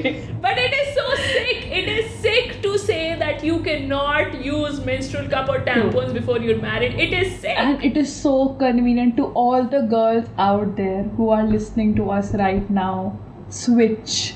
But it is so sick. It is sick to say that you cannot use menstrual cup or tampons before you're married. It is sick. And it is so convenient to all the girls out there who are listening to us right now. Switch.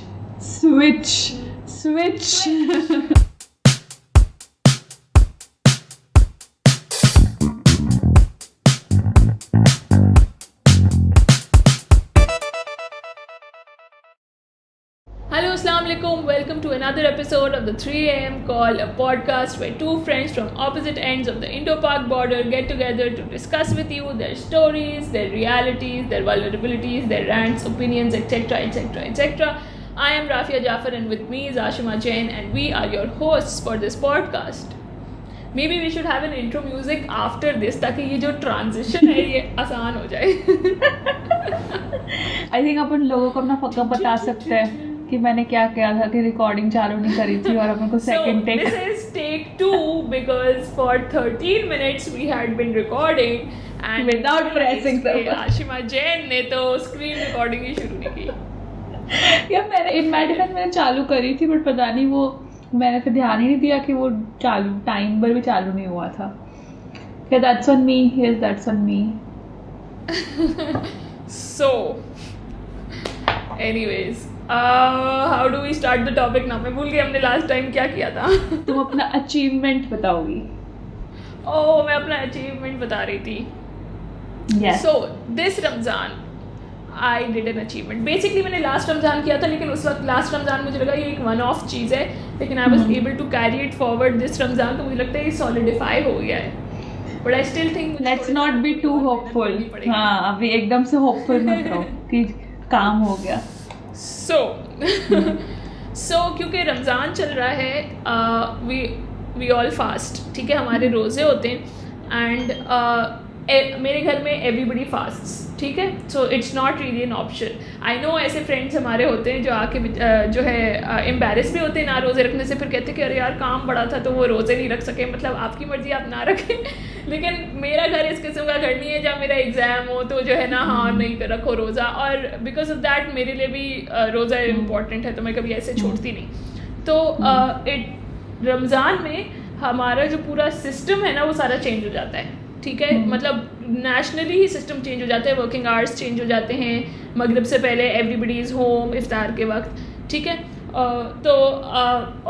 Hello, Assalamu alaikum. Welcome to another episode of the 3 a.m. call, a podcast where two friends from opposite ends of the Indo-Pak border get together to discuss with you their stories, their realities, their vulnerabilities, their rants, opinions, etc., etc., etc. I am Rafia Jafar and with me is Ashima Jain and we are your hosts for this podcast. Maybe we should have an intro music after this ताकि ये जो transition है ये आसान हो जाए. I think अपन लोगों को अपना फक्का बता सकते हैं कि मैंने क्या किया था कि रिकॉर्डिंग चालू नहीं करी थी और अपन को second take. So this is take 2 because for 13 minutes we had been recording and Without pressing the button. Ashima Jain ने तो स्क्रीन रिकॉर्डिंग ही शुरू नहीं की. यार मैंने इन माय डिफेंस मैंने चालू करी थी बट पता नहीं वो मैंने फिर ध्यान ही नहीं दिया कि वो चालू टाइम पर भी चालू नहीं हुआ था. Yeah, that's on me. Yes, that's on me. So anyways how do we start the topic now? मैं भूल गई हमने लास्ट टाइम क्या किया था. तुम अपना अचीवमेंट बताओगी. मैं अपना अचीवमेंट बता रही थी. Yes. So this Ramzan I did an achievement. Basically मैंने लास्ट रमज़ान किया था लेकिन उस वक्त लास्ट रमज़ान मुझे लगा ये एक वन ऑफ चीज़ है लेकिन I was able to carry it forward this Ramzan तो मुझे लगता है ये सॉलिडिफाई हो गया है. But I still think Let's not be too hopeful. हाँ अभी एकदम से hopeful मत रहो कि काम हो गया. So क्योंकि रमज़ान चल रहा है we all fast. ठीक है हमारे रोज़े होते हैं and मेरे घर में everybody fasts. ठीक है so it's not really an option. I know ऐसे फ्रेंड्स हमारे होते हैं जो आके जो है एम्बेरस भी होते हैं ना रोज़े रखने से. फिर कहते हैं कि अरे यार काम बड़ा था तो वो रोज़े नहीं रख सके. मतलब आपकी मर्ज़ी आप ना रखें लेकिन मेरा घर इस किस्म का घर नहीं है जहाँ मेरा एग्ज़ाम हो तो जो है ना हाँ नहीं रखो रोज़ा. और बिकॉज ऑफ दैट मेरे लिए भी रोज़ा इम्पॉर्टेंट है तो मैं कभी ऐसे छोड़ती नहीं. तो रमज़ान में हमारा जो पूरा सिस्टम है ना वो सारा चेंज हो जाता है. ठीक है मतलब नेशनली ही सिस्टम चेंज हो जाता है. वर्किंग आवर्स चेंज हो जाते हैं. मगरिब से पहले एवरीबडी इज़ होम इफ्तार के वक्त. ठीक है तो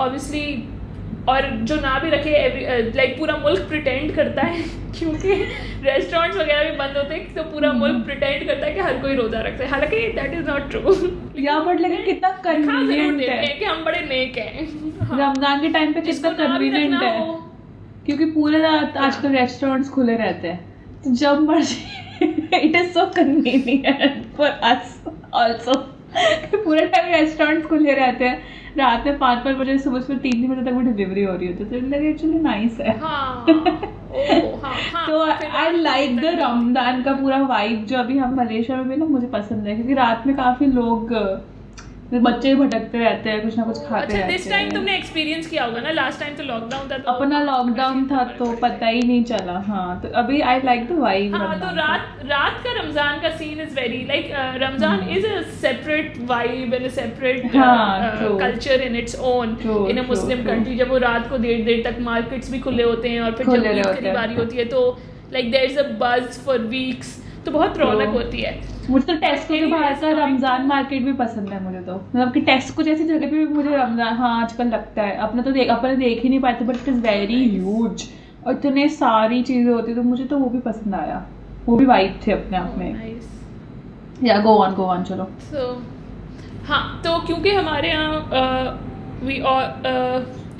ऑब्वियसली और जो ना भी रखे लाइक पूरा मुल्क प्रिटेंड करता है क्योंकि रेस्टोरेंट्स वगैरह भी बंद होते हैं तो पूरा मुल्क प्रिटेंड करता है कि हर कोई रोज़ा रखता है. हालांकि दैट इज़ नॉट ट्रू. या बट लेकिन कितना कन्वीनियंट है कि हम बड़े नेक हैं. रमजान के टाइम पे कितना कन्वीनियंट है क्योंकि पूरे रात आजकल रेस्टोरेंट्स खुले रहते हैं तो जब मर्जी it is so convenient for us also पूरे टाइम रेस्टोरेंट्स खुले रहते हैं. रात में 5-5 बजे सुबह 3 बजे तक वो डिलीवरी हो रही होती है तो लगे एक्चुअली नाइस है. तो आई लाइक द रमजान का पूरा वाइब जो अभी हम मलेशिया में भी ना मुझे पसंद है क्योंकि रात में काफ़ी लोग बच्चे भी भटकते रहते हैं कुछ ना कुछ खाते रहते हैं. दिस टाइम तुमने एक्सपीरियंस किया होगा ना. लास्ट टाइम तो लॉकडाउन था तो अपना लॉकडाउन था तो पता ही नहीं चला. हाँ तो अभी आई लाइक द वाइब. हाँ तो रात का रमजान का scene is very like Ramzan is a separate vibe and a separate culture in its own in a Muslim country. जब वो रात को देर तक मार्केट्स भी खुले होते हैं और फिर जब ईद की बारी होती है तो like there is a buzz for weeks तो बहुत रौनक होती है. मुझे तो टेस्को के बाहर का रमजान मार्केट भी पसंद है मुझे तो मतलब कि टेस्को जैसी जगह पे भी मुझे रमजान हाँ आजकल लगता है. अपने देख ही नहीं पाए थे but it is very huge और इतने सारी चीज़ें होती तो मुझे तो वो भी पसंद आया. वो भी वाइब थे अपने आप में. या गो ऑन चलो. हाँ तो क्योंकि हमारे यहाँ वी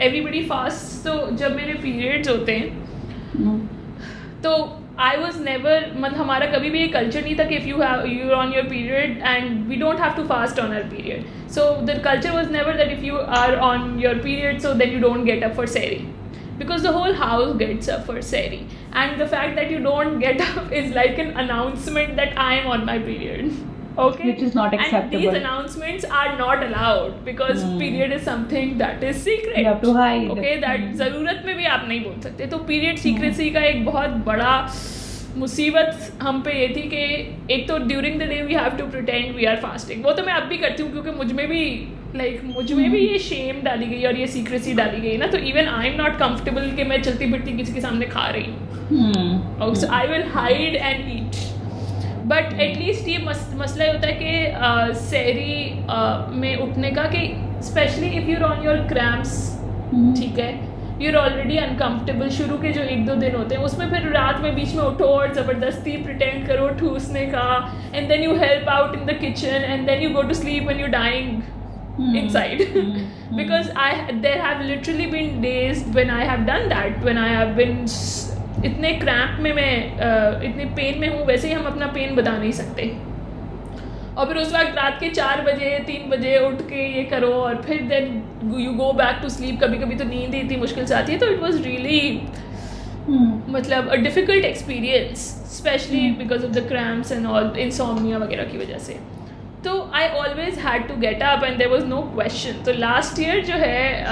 एवरीबडी फास्ट तो जब मेरे पीरियड्स होते हैं तो I was never मतलब हमारा कभी भी ये कल्चर नहीं था कि if you're on your period and we don't have to fast on our period. So the culture was never that if you are on your period so then you don't get up for sehri because the whole house gets up for sehri and the fact that you don't get up is like an announcement that I am on my period. Okay, which is not acceptable. And these announcements are not allowed because period is something that is secret. You have to hide. Okay, that ज़रूरत में भी आप नहीं बोल सकते. तो period secrecy का एक बहुत बड़ा मुसीबत हम पे ये थी कि एक तो during the day we have to pretend we are fasting. वो तो मैं अब भी करती हूँ क्योंकि मुझ में भी लाइक मुझ में भी ये शेम डाली गई और ये सीक्रेसी डाली गई ना, तो even I am not comfortable कि मैं चलती फिरती किसी के सामने खा रही हूँ, so I will hide and eat. But at least ये मसला होता है कि सहरी में उठने का, कि specially if you're on your cramps, ठीक है, यूर ऑलरेडी अनकम्फर्टेबल, शुरू के जो 1-2 दिन होते हैं उसमें फिर रात में बीच में उठो और ज़बरदस्ती प्रिटेंड करो ठूसने का, and then you help out in the kitchen and then you go to sleep when you dying inside because there have literally been days when I have done that, when I have been इतने cramp में मैं इतने pen में हूँ, वैसे ही हम अपना pen बता नहीं सकते, और फिर उस वक्त रात के 4 बजे 3 बजे उठ के ये करो और फिर then you go back to sleep. कभी कभी तो नींद ही इतनी मुश्किल से आती है, तो इट वॉज रियली मतलब a difficult experience, especially because of the cramps and all, insomnia वगैरह की वजह से। तो I always had to get up and there was no question. तो लास्ट ईयर जो है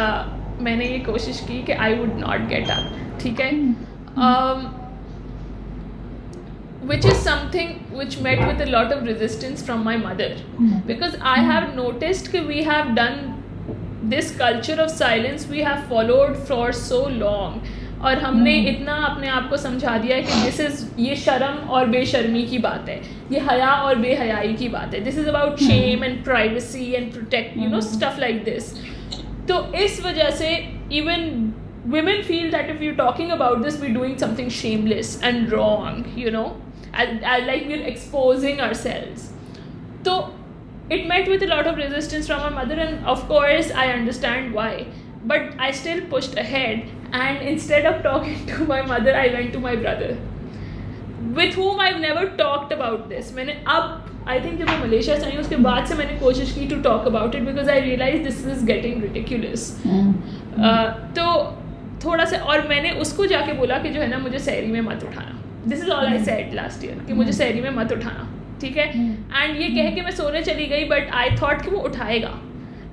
मैंने ये कोशिश की कि I would not get up, ठीक है, which is something which met with a lot of resistance from my mother, because I have noticed that we have done this culture of silence, we have followed for so long, और हमने इतना अपने आप को समझा दिया है कि दिस इज़, ये शर्म और बेशर्मी की बात है, ये हया और बेहयाई की बात है, this is about shame and privacy and protect, you know, stuff like this. तो इस वजह से even women feel that if you're talking about this, we're doing something shameless and wrong, you know, and like we're exposing ourselves. So it met with a lot of resistance from my mother, and of course I understand why, but I still pushed ahead, and instead of talking to my mother, I went to my brother, with whom I've never talked about this. मैंने अब I think जब मैं Malaysia से आई उसके बाद से मैंने कोशिश की to talk about it, because I realized this is getting ridiculous. तो थोड़ा सा, और मैंने उसको जाके बोला कि जो है ना, मुझे सहरी में मत उठाना, this is all I said last year, कि मुझे सहरी में मत उठाना, ठीक है, एंड ये कह के मैं सोने चली गई, बट आई थॉट कि वो उठाएगा,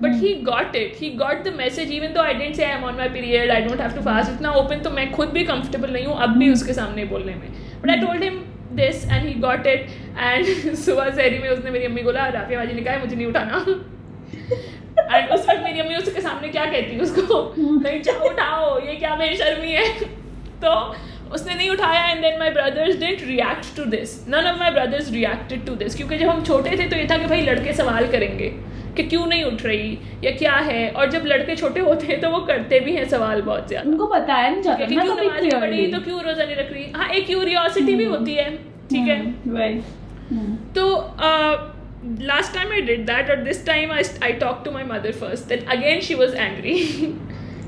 but he got it, he got the message, even though I didn't say I am on my period, I don't have to fast, इतना ओपन तो मैं खुद भी कंफर्टेबल नहीं हूँ अब भी उसके सामने बोलने में, but I told him this and he got it, and सुबह सहरी में उसने मेरी अम्मी को बोला, राफिया बाजी ने कहा मुझे नहीं उठाना, एंड उस वक्त मेरी अम्मी उसके सामने क्या कहती है उसको, नहीं चाहो उठाओ, ये क्या बेशर्मी है, तो उसने नहीं उठाया, and then my brothers didn't react to this, none of my brothers reacted to this, क्योंकि जब हम छोटे थे तो ये था कि भाई लड़के सवाल करेंगे कि क्यों नहीं उठ रही या क्या है, और जब लड़के छोटे होते हैं तो वो करते भी हैं सवाल बहुत ज़्यादा, उनको बताया नहीं जाता कि क्यों नमाज नहीं पढ़ी, तो क्यों रोज़ा नहीं रख रही, हाँ एक क्यूरियोसिटी भी होती है, ठीक है, तो last time I did that, or this time I talked to my mother first, then again she was angry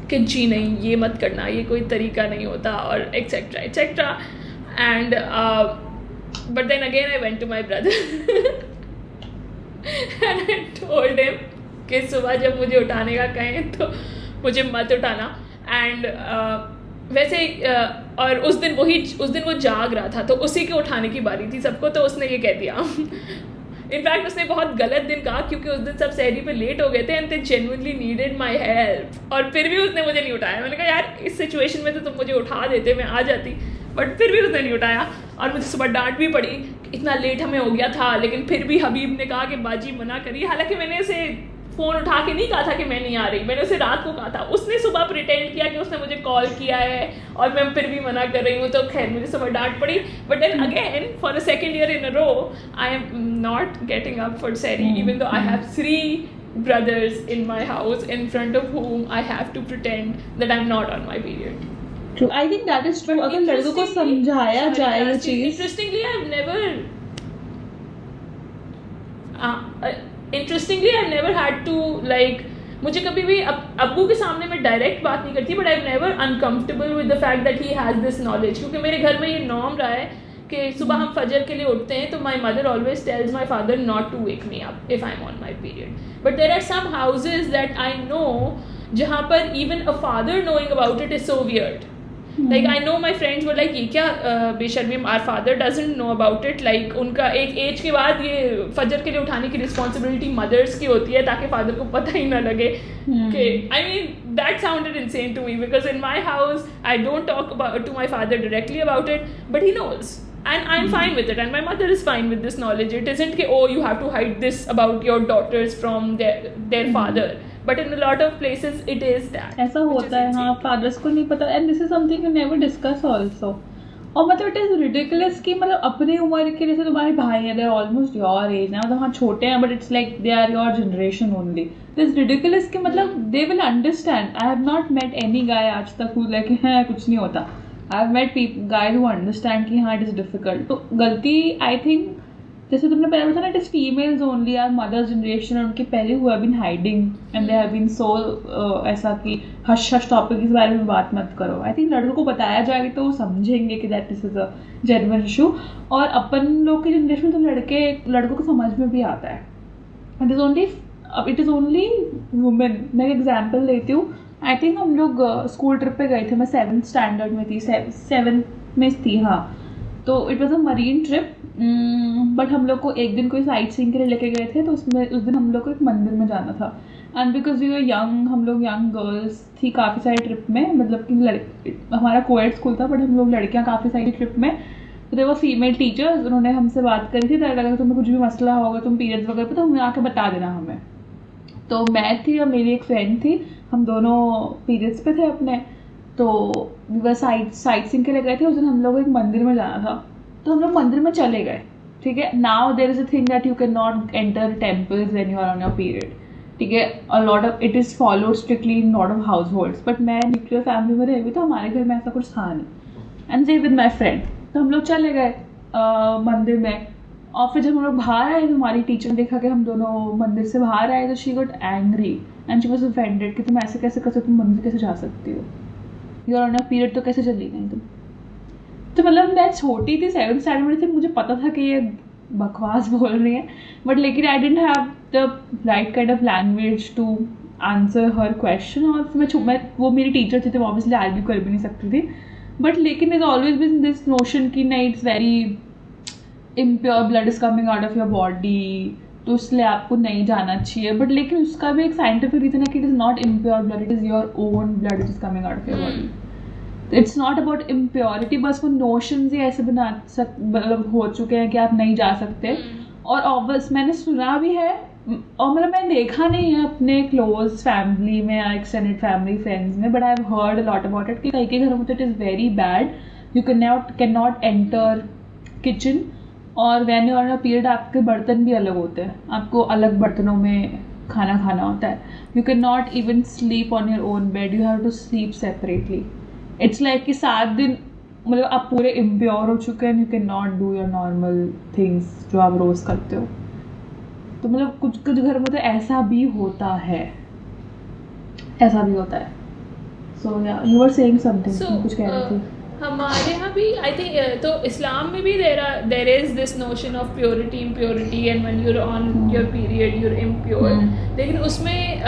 कि जी नहीं ये मत करना, ये कोई तरीका नहीं होता, और etc etc, and but then again I went to my brother and I told him कि सुबह जब मुझे उठाने का कहें तो मुझे मत उठाना, and वैसे और उस दिन वो जाग रहा था, तो उसी के उठाने की बारी थी सबको, तो उसने ये कह दिया, इनफैक्ट उसने बहुत गलत दिन कहा, क्योंकि उस दिन सब सहरी पे लेट हो गए थे and they genuinely needed my help, और फिर भी उसने मुझे नहीं उठाया। मैंने कहा यार इस सिचुएशन में तो तुम मुझे उठा देते, मैं आ जाती, बट फिर भी उसने नहीं उठाया, और मुझे सुबह डांट भी पड़ी, इतना लेट हमें हो गया था, लेकिन फिर भी हबीब ने कहा कि बाजी मना करी, हालांकि मैंने उसे फ़ोन उठा के नहीं कहा था कि मैं नहीं आ रही, मैंने उसे रात को कहा था, उसने सुबह प्रिटेंड किया कि उसने मुझे कॉल किया है और मैं फिर भी मना कर रही हूँ, तो खैर मुझे सुबह डांट पड़ी, but then again for a second year in a row I am not getting up for sehri, even though I have 3 brothers in my house in front of whom I have to pretend that I'm not on my period. True, I think that is true. अगर लड़कों को समझाया जाए ये चीज़, interestingly I've never had to like, मुझे कभी भी अब्बू के सामने मैं डायरेक्ट बात नहीं करती, but I am never uncomfortable with the fact that he has this knowledge, क्योंकि मेरे घर में ये नॉर्म रहा है कि सुबह हम फजर के लिए उठते हैं तो my mother always tells my father not to wake me up if I am on my period, but there are some houses that I know जहाँ पर even a father knowing about it is so weird. Like I know my friends were like ये क्या बेशर्मी, our father doesn't know about it, like उनका एक as के बाद ये फजर के लिए उठाने की रिस्पॉन्सिबिलिटी मदर्स की होती है ताकि फादर को पता ही ना लगे कि I mean that sounded insane to me because in my house I don't talk about to my father directly about it, but he knows and I'm fine with it, and my mother is fine with this knowledge. It isn't कि oh you have to hide this about your daughters from their father, but in a lot of places it is that ऐसा होता है हाँ, fathers को नहीं पता, and this is something you never discuss also. और मतलब इट इज रिडिकुलस कि मतलब अपनी उम्र के जैसे तुम्हारे भाई है, they are almost your age ना, मतलब हाँ छोटे हैं but it's like they are your generation only. It is ridiculous कि मतलब they will understand. I have not met any guy आज तक हु लाइक है कुछ नहीं होता. I have met guys who understand कि हाँ इट इज डिफिकल्ट. तो गलती आई थिंक जैसे तुमने पहले बताया ना, it is females only, are mothers generation, उनके पहले who have been hiding and they have been so ऐसा कि हश हश टॉपिक इस बारे में बात मत करो. आई थिंक लड़कों को बताया जाएगा तो वो समझेंगे कि that this is a genuine issue. और अपन लोग की जनरेशन में तो लड़कों को समझ में भी आता है. It is only women. मैं एक एग्जाम्पल लेती हूँ. आई थिंक हम लोग स्कूल ट्रिप पे गए थे, मैं 7th स्टैंडर्ड में थी, 7th में थी हाँ. तो it was a marine trip, but हम लोग को एक दिन कोई साइट सीइंग के लिए लेके गए थे. तो उसमें उस दिन हम लोग को एक मंदिर में जाना था. And because we were young, हम लोग यंग गर्ल्स थी काफ़ी सारी ट्रिप में, मतलब कि हमारा कोएड स्कूल था बट हम लोग लड़कियाँ काफ़ी सारी ट्रिप में. तो दे वो फीमेल टीचर्स, उन्होंने हमसे बात करी थी कि अगर तुम्हें कुछ भी मसला होगा, तुम पीरियड्स वगैरह पे, तो हमें आके बता देना हमें. तो मैं थी और मेरी एक फ्रेंड थी, हम दोनों पीरियड्स पे थे अपने. तो वी साइट सीइंग के लिए गए थे. उस दिन हम लोग एक मंदिर में जाना था, तो हम लोग मंदिर में चले गए. ठीक है, now there is a thing that you can not enter temples when you are on your period. ठीक है, a lot of it is followed strictly in lot of households. But मैं न्यूक्लियर फैमिली में रही हुई, तो हमारे घर में ऐसा कुछ था नहीं. And J with my friend, तो हम लोग चले गए मंदिर में. और फिर जब हम लोग बाहर आए तो हमारी टीचर ने देखा कि हम दोनों मंदिर से बाहर आए, तो she got angry and she was offended कि तुम ऐसे कैसे कर सकते हो, तुम मंदिर कैसे जा सकती हो, you are on a period, तो कैसे चली गई तुम. तो मतलब मैं छोटी थी, 7th स्टैंडर्ड में थी, मुझे पता था कि ये बकवास बोल रही है, बट लेकिन I didn't have the right kind of language to answer her question. और फिर मैं वो मेरी टीचर थी तो ऑब्वियसली आर्ग्यू कर भी नहीं सकती थी. बट लेकिन is always been this notion कि नहीं, it's very impure, blood is coming out of your body, तो इसलिए आपको नहीं जाना चाहिए. बट लेकिन उसका भी एक साइंटिफिक रीजन है कि it is not impure blood, it is your own blood which is coming out of your body. It's not about impurity, बस वो नोशंस ही ऐसे मतलब हो चुके हैं कि आप नहीं जा सकते. और ऑब्वियस मैंने सुना भी है, और मतलब मैंने देखा नहीं है अपने क्लोज फैमिली में या एक्सटेंडेड फैमिली फ्रेंड्स में, but I have heard a lot about it कि कई घरों में तो it is very bad. You can not enter kitchen, और when you are on a period आपके बर्तन भी अलग होते हैं, आपको अलग बर्तनों में खाना खाना होता है. You can not even sleep on your own bed, you have to sleep separately. It's like कि 7 दिन मतलब आप पूरे इम्प्योर हो चुके हैं, you can not do your normal things जो आप रोज़ करते हो. तो मतलब कुछ घर में तो ऐसा भी होता है, ऐसा भी होता है. सो या यू वर सेइंग समथिंग, कुछ कह रही थी. हमारे यहाँ भी आई थिंक तो इस्लाम में भी there is this notion of purity impurity, and when you are on your period you are impure. लेकिन उसमें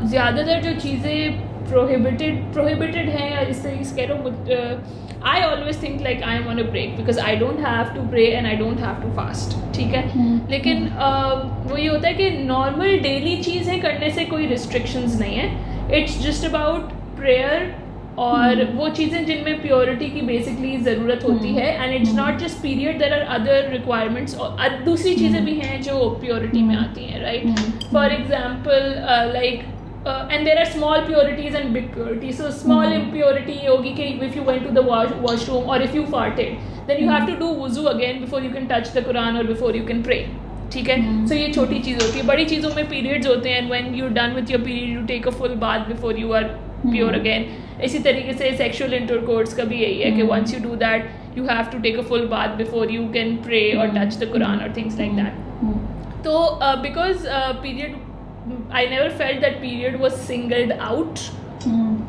ज़्यादातर जो चीज़ें प्रोहिबिटेड हैं, या जिस तरीके से कह रहा हूँ, I always think like I am on a break because I don't have to pray and I don't have to fast. ठीक है, लेकिन वो ये होता है कि नॉर्मल डेली चीज़ें करने से कोई रिस्ट्रिक्शंस नहीं है. इट्स जस्ट अबाउट प्रेयर और वो चीज़ें जिनमें प्योरिटी की बेसिकली ज़रूरत होती है. And it's not just period, there are other requirements और दूसरी चीज़ें भी हैं जो प्योरिटी में आती हैं, right. For example like and there are small purities and big purities. So small impurity होगी कि if you went to the washroom or if you farted, then you have to do wuzu again before you can touch the Quran or before you can pray. ठीक है, so ये छोटी चीज़ होती है. बड़ी चीज़ों में periods होते हैं, and when you're done with your period you take a full bath before you are pure again. इसी तरीके से sexual intercourse का भी यही है कि once you do that you have to take a full bath before you can pray or touch the Quran or things like that. तो because period, I never felt that period was singled out.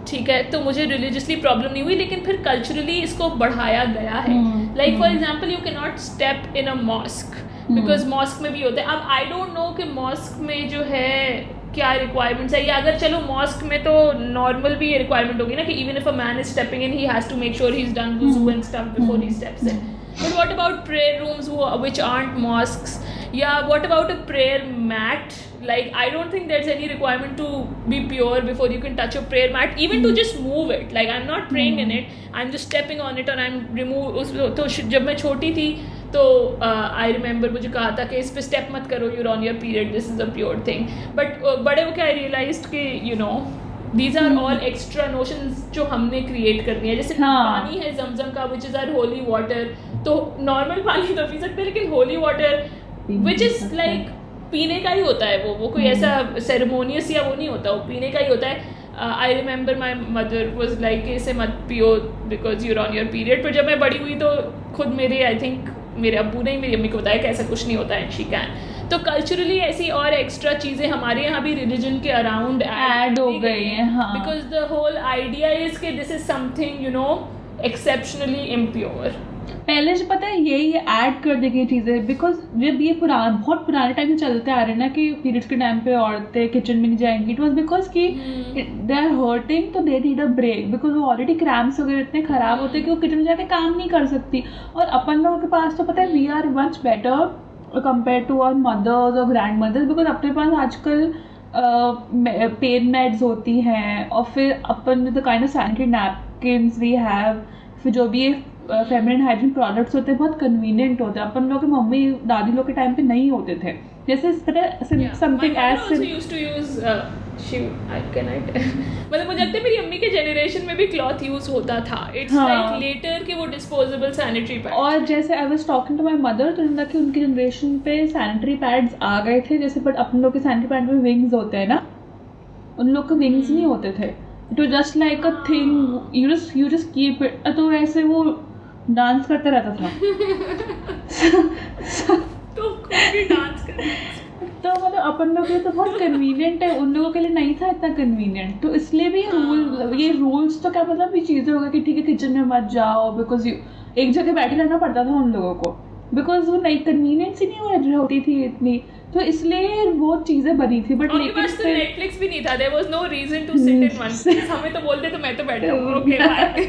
ठीक है, तो मुझे religiously problem नहीं हुई, लेकिन फिर culturally इसको बढ़ाया गया है. Like for example you can not step in a mosque because mosque में भी होता है. अब आई डोंट नो कि मॉस्क में जो है क्या रिक्वायरमेंट्स है, या अगर चलो मॉस्क में तो नॉर्मल भी ये रिक्वायरमेंट होगी ना कि even if a man is stepping in he has to make sure he is done वुज़ू and stuff before he steps in. But what about prayer rooms which aren't mosques, या what about a prayer mat like I don't think there's any requirement to be pure before you can touch a prayer mat, even to just move it. Like I'm not praying in it, I'm just stepping on it and I'm तो जब मैं छोटी थी तो I remember मुझे कहा था कि इस पे step मत करो, you're on your period, this is a pure thing. But बड़े होके I realized कि you know these are all extra notions जो हमने create करनी है. जैसे पानी है जमजम का, which is our holy water, तो normal पानी तो पी सकते हैं, लेकिन holy water which is like पीने का ही होता है, वो कोई ऐसा सेरेमोनियस या वो नहीं होता, वो पीने का ही होता है. I remember my mother was like इसे मत पियो because you're on your period. पर जब मैं बड़ी हुई तो खुद मेरे आई थिंक मेरे अब्बू ने ही मेरी अम्मी को बताया कि ऐसा कुछ नहीं होता है, शी कैन. तो कल्चरली ऐसी और एक्स्ट्रा चीज़ें हमारे यहाँ भी रिलीजन के अराउंड ऐड हो गई हैं. Because the whole idea is कि this is something you know exceptionally impure. पहले से पता है यही ऐड कर देगी चीज़ें, बिकॉज जब ये बहुत पुराने टाइम से चलते आ रहे हैं ना कि पीरियड्स के टाइम पे औरतें किचन में नहीं जाएंगी. इट वॉज बिकॉज कि दे आर हर्टिंग तो they need a break, because वो ऑलरेडी क्रैम्प्स वगैरह इतने खराब होते हैं कि वो किचन में जाके काम नहीं कर सकती. और अपन लोगों के पास तो पता है we are much better compare to our mothers और ग्रैंड मदर्स, बिकॉज अपने पास आजकल पेन मेड्स होती हैं, और फिर अपन the kind of sanitary napkins we have, फिर जो भी फेमिनिन हाइजीन प्रोडक्ट्स होते हैं बहुत कन्वीनियंट होते हैं. अपन लोग के मम्मी दादी लोग के टाइम पे नहीं होते थे. जैसे समथिंग मतलब मुझे लगता है मेरी अम्मी के जनरेशन में भी क्लॉथ यूज होता था. इट्स लाइक लेटर कि वो डिस्पोजेबल सैनिटरी पैड. और जैसे I was talking to my mother तो उन्होंने कि उनकी जनरेशन पे सैनिटरी पैड्स आ गए थे जैसे, बट अपन लोग के सैनिटरी पैड में विंग्स होते हैं ना, उन लोग के विंग्स नहीं होते थे. It was just like a thing, you just keep it. तो ऐसे वो डांस करते रहता था. तो कोई भी डांस कर. तो मतलब अपन लोग के लिए तो बहुत कन्वीनियंट है, उन लोगों के लिए नहीं था इतना कन्वीनियंट. तो इसलिए भी ये रूल्स तो क्या मतलब ये चीज़ें हो गई कि ठीक है किचन में मत जाओ, बिकॉज एक जगह बैठे रहना पड़ता था उन लोगों को, बिकॉज वो नई कन्वीनियंस ही नहीं होती थी इतनी. तो इसलिए वो चीज़ें बनी थी. बट लेकिन तो नेटफ्लिक्स भी नहीं था, there was no reason to sit in one place. हमें तो बोलते तो मैं तो बैठ जाऊँ, ओके बाय.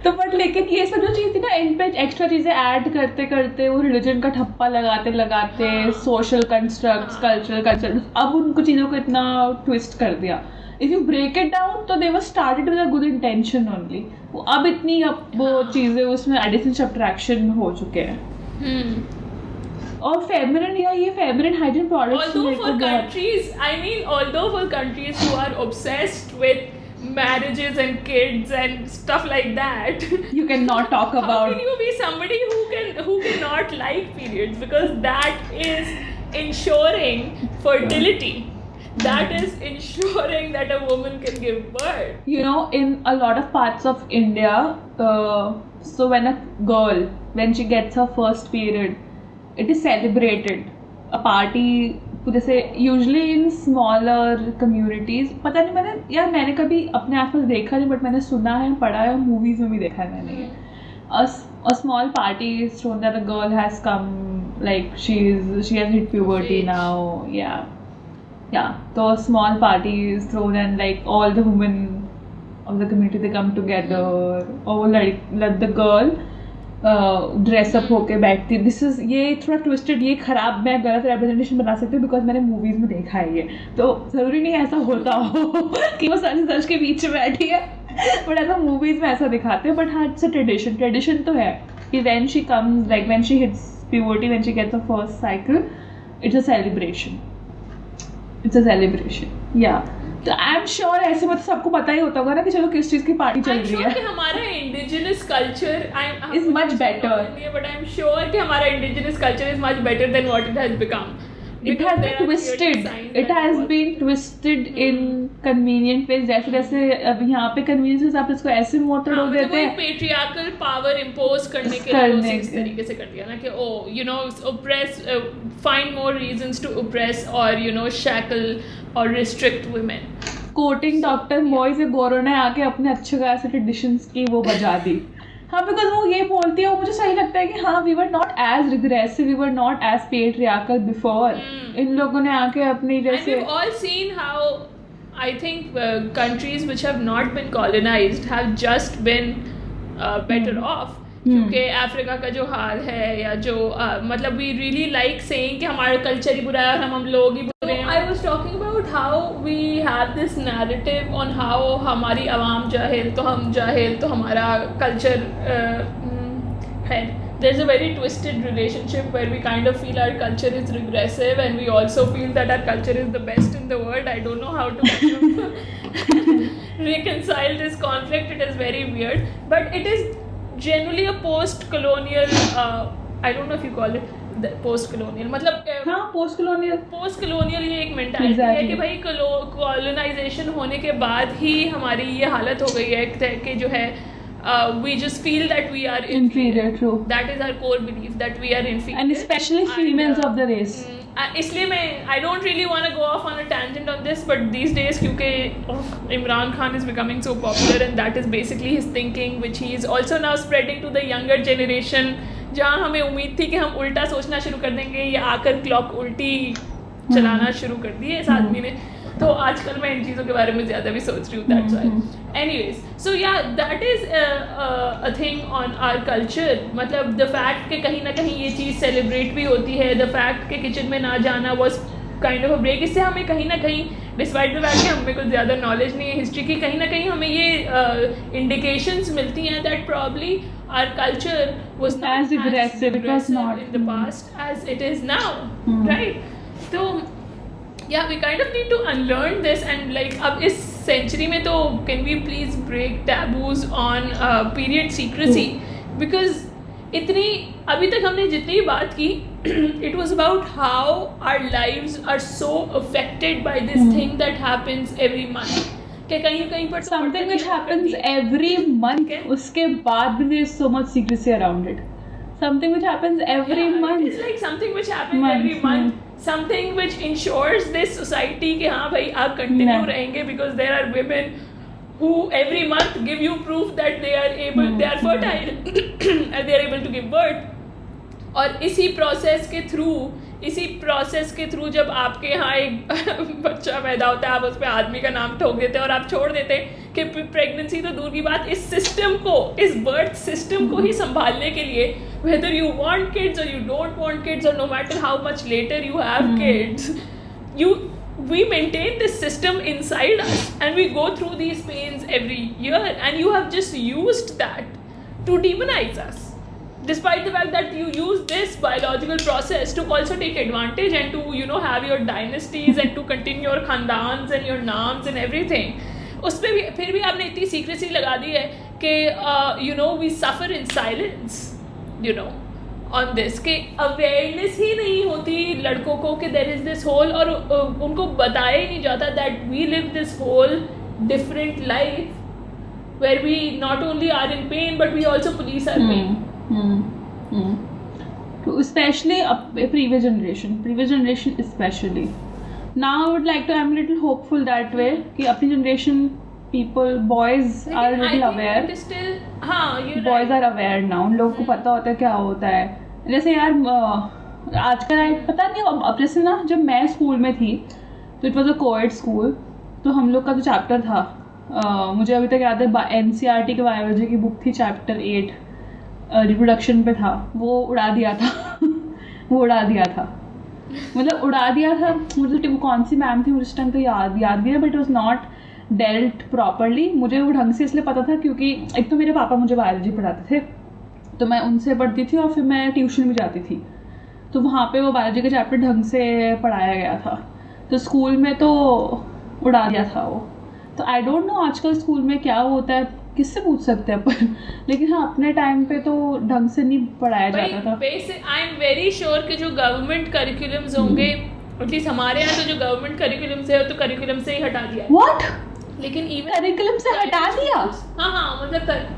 तो बट लेकिन ये सब जो चीज़ थी ना, इन पे एक्स्ट्रा चीज़ें ऐड करते करते वो रिलीजन का ठप्पा लगाते सोशल कंस्ट्रक्ट्स कल्चर अब उनको चीज़ों को इतना ट्विस्ट कर दिया. If you break it down तो they were started with a good intention only. अब इतनी वो चीज़ें उसमें एडिशन सब्ट्रैक्शन हो चुके हैं. और फेमिनिन या ये feminine hygiene products although for countries who are obsessed with marriages and kids and stuff like that, you cannot talk about. How can you be somebody who cannot like periods, because that is ensuring fertility. That is ensuring that a woman can give birth. You know, in a lot of parts of India, so when a girl, when she gets her first period, it is celebrated. A party, जैसे usually in smaller communities, पता नहीं मैंने कभी अपने आसपास देखा नहीं, but मैंने सुना है, पढ़ा है, मूवीज़ में भी देखा है मैंने. A small party is shown that a girl has come, like she has hit puberty now. Yeah. So a small party is thrown and like all the women of the community they come together. और let the girl dress up होके बैठती. This is ये थोड़ा twisted, ये खराब, मैं गलत representation बना सकती हूँ बिकॉज मैंने मूवीज में देखा है ये. तो ज़रूरी नहीं ऐसा होता हो कि वो सच के बीच में बैठी है, बट ऐसा मूवीज में ऐसा दिखाते हैं. बट हाँ, इट्स अ ट्रेडिशन तो है कि when she comes, like when she hits puberty, when she gets a first cycle, it's a celebration. या तो आई एम श्योर ऐसे मतलब सबको पता ही होता होगा ना कि चलो किस चीज़ की पार्टी चल रही है. हमारा indigenous culture is much better, but I am sure कि हमारा indigenous culture is much better than what it has become. It has been twisted. It has been twisted in convenient ways. जैसे अब यहाँ पे convenience के हिसाब से इसको ऐसे मोटर हो देते हैं. पेट्रियार्कल पावर इम्पोज करने के लिए इस तरीके से कर दिया ना कि you know oppress, find more reasons to oppress or you know shackle or restrict women. Quoting Dr. Moyes, गोरों ने आके अपने अच्छे खासे ट्रेडिशंस की वो बजा दी. हाँ, बिकॉज वो ये बोलती है, मुझे सही लगता है कि हाँ, we were not as regressive, we were not as patriarchal before. इन लोगों ने आके अपनी जैसे we've all seen how I think countries which have not been colonized have just been better off. क्योंकि अफ्रीका का जो हाल है या जो मतलब वी रियली लाइक सेइंग कि हमारा कल्चर ही बुरा है और हम लोग ही I was talking about how we have this narrative on how हमारी आवाम जाहिल तो हम जाहिल तो हमारा culture है. There's a very twisted relationship where we kind of feel our culture is regressive and we also feel that our culture is the best in the world. I don't know how to kind of reconcile this conflict. It is very weird, but it is generally a post-colonial. I don't know if you call it post-colonial. मतलब हाँ post-colonial ये एक mentality है कि भाई colonization होने के बाद ही हमारी ये हालत हो गई है कि जो है we just feel that we are inferior. True. That is our core belief that we are inferior. And especially females of the race. इसलिए मैं I don't really want to go off on a tangent on this, but these days क्योंकि Imran Khan is becoming so popular and that is basically his thinking which he is also now spreading to the younger generation. जहाँ हमें उम्मीद थी कि हम उल्टा सोचना शुरू कर देंगे, ये आकर क्लॉक उल्टी चलाना शुरू कर दी है इस आदमी ने. तो आजकल मैं इन चीज़ों के बारे में ज़्यादा भी सोच रही हूँ. That's why. Anyways, so yeah that is a thing on our culture. मतलब द फैक्ट कि कहीं ना कहीं ये चीज़ सेलिब्रेट भी होती है, द फैक्ट कि किचन में ना जाना was kind of a break. इससे हमें कहीं ना कहीं डिस्पाइट द फैक्ट कि हमें कुछ ज़्यादा नॉलेज नहीं है हिस्ट्री की, कहीं ना कहीं हमें ये इंडिकेशंस मिलती हैं that probably our culture was not as aggressive. It was not in the past as it is now. Right? So yeah, we kind of need to unlearn this and like अब इस century में तो can we please break taboos on period secrecy because इतनी अभी तक हमने जितनी बात की it was about how our lives are so affected by this thing that happens every month. कि कहीं कहीं पर something which happens every month, उसके बाद भी there is so much secrecy around it. Something which happens every month. It's like something which happens every month. Something which ensures this society कि हाँ भाई आप continue रहेंगे because there are women who every month give you proof that they are able, they are fertile and they are able to give birth. और इसी process के through जब आपके यहाँ एक बच्चा पैदा होता है आप उस पर आदमी का नाम ठोक देते हैं और आप छोड़ देते हैं कि प्रेगनेंसी तो दूर की बात, इस सिस्टम को, इस बर्थ सिस्टम को ही संभालने के लिए whether you want kids or you don't want kids or no matter how much later you have kids, we maintain this system inside us and we go through these pains every year and you have just used that to demonize us. Despite the fact that you use this biological process to also take advantage and to, you know, have your dynasties and to continue your khandans and your naams and everything. उस पर भी फिर भी आपने इतनी secrecy लगा दी है कि you know we suffer in silence, you know, on this कि awareness ही नहीं होती लड़कों को कि there is this whole और उनको बताया ही नहीं जाता that we live this whole different life where we not only are in pain but we also police our pain. Especially previous generation especially. Now I would like to, I'm a little hopeful that way कि अपनी generation people, boys are a little aware. Boys are aware now. उन लोगों को पता होता है क्या होता है. जैसे यार आजकल पता नहीं अब जैसे ना जब मैं स्कूल में थी तो it was a co-ed school, तो हम लोग का जो चैप्टर था मुझे अभी तक याद है NCERT की बायोलॉजी की बुक थी चैप्टर 8 रिप्रोडक्शन पे था, वो उड़ा दिया था मतलब उड़ा दिया था. मुझे कौन सी मैम थी उस टाइम तो याद भी है but it was not dealt properly. मुझे वो ढंग से इसलिए पता था क्योंकि एक तो मेरे पापा मुझे बायोलॉजी पढ़ाते थे तो मैं उनसे पढ़ती थी और फिर मैं ट्यूशन भी जाती थी तो वहाँ पे वो बायोलॉजी का चैप्टर ढंग से पढ़ाया गया था. तो स्कूल में तो उड़ा दिया था वो. तो आई डोंट नो आजकल स्कूल में क्या होता है, किससे पूछ सकते हैं पर लेकिन हाँ अपने टाइम पे तो ढंग से नहीं पढ़ाया जाता था. आई एम वेरी श्योर कि जो गवर्नमेंट करिकुलम्स होंगे एटलीस्ट हमारे यहाँ तो जो गवर्नमेंट करिकुलम्स है तो करिकुलम से ही हटा दिया. व्हाट? लेकिन इवन करिकुलम से हटा दिया? हाँ मतलब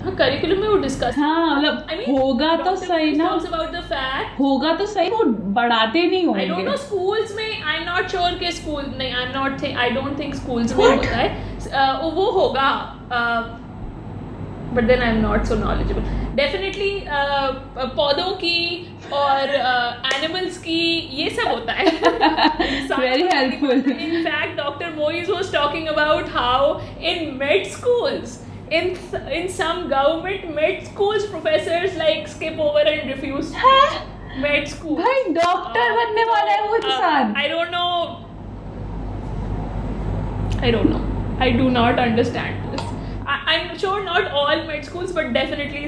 हाँ करिकुलम में वो डिस्कस मतलब होगा तो सही ना, अबाउट द फैक्ट होगा तो सही, वो बढ़ाते नहीं होंगे. आई डोंट नो स्कूल्स में, आई एम नॉट श्योर के स्कूल नहीं, आई डोंट थिंक स्कूल्स में होता है वो होगा but then I am not so knowledgeable. Definitely पौधों की और एनिमल्स की ये सब होता है. Very helpful. In fact doctor Moiz was talking about how in med schools in some government med schools professors like skip over and refuse med school. भाई doctor बनने वाला है वो इंसान. I don't know. I do not understand this. I'm sure not all med schools, but definitely.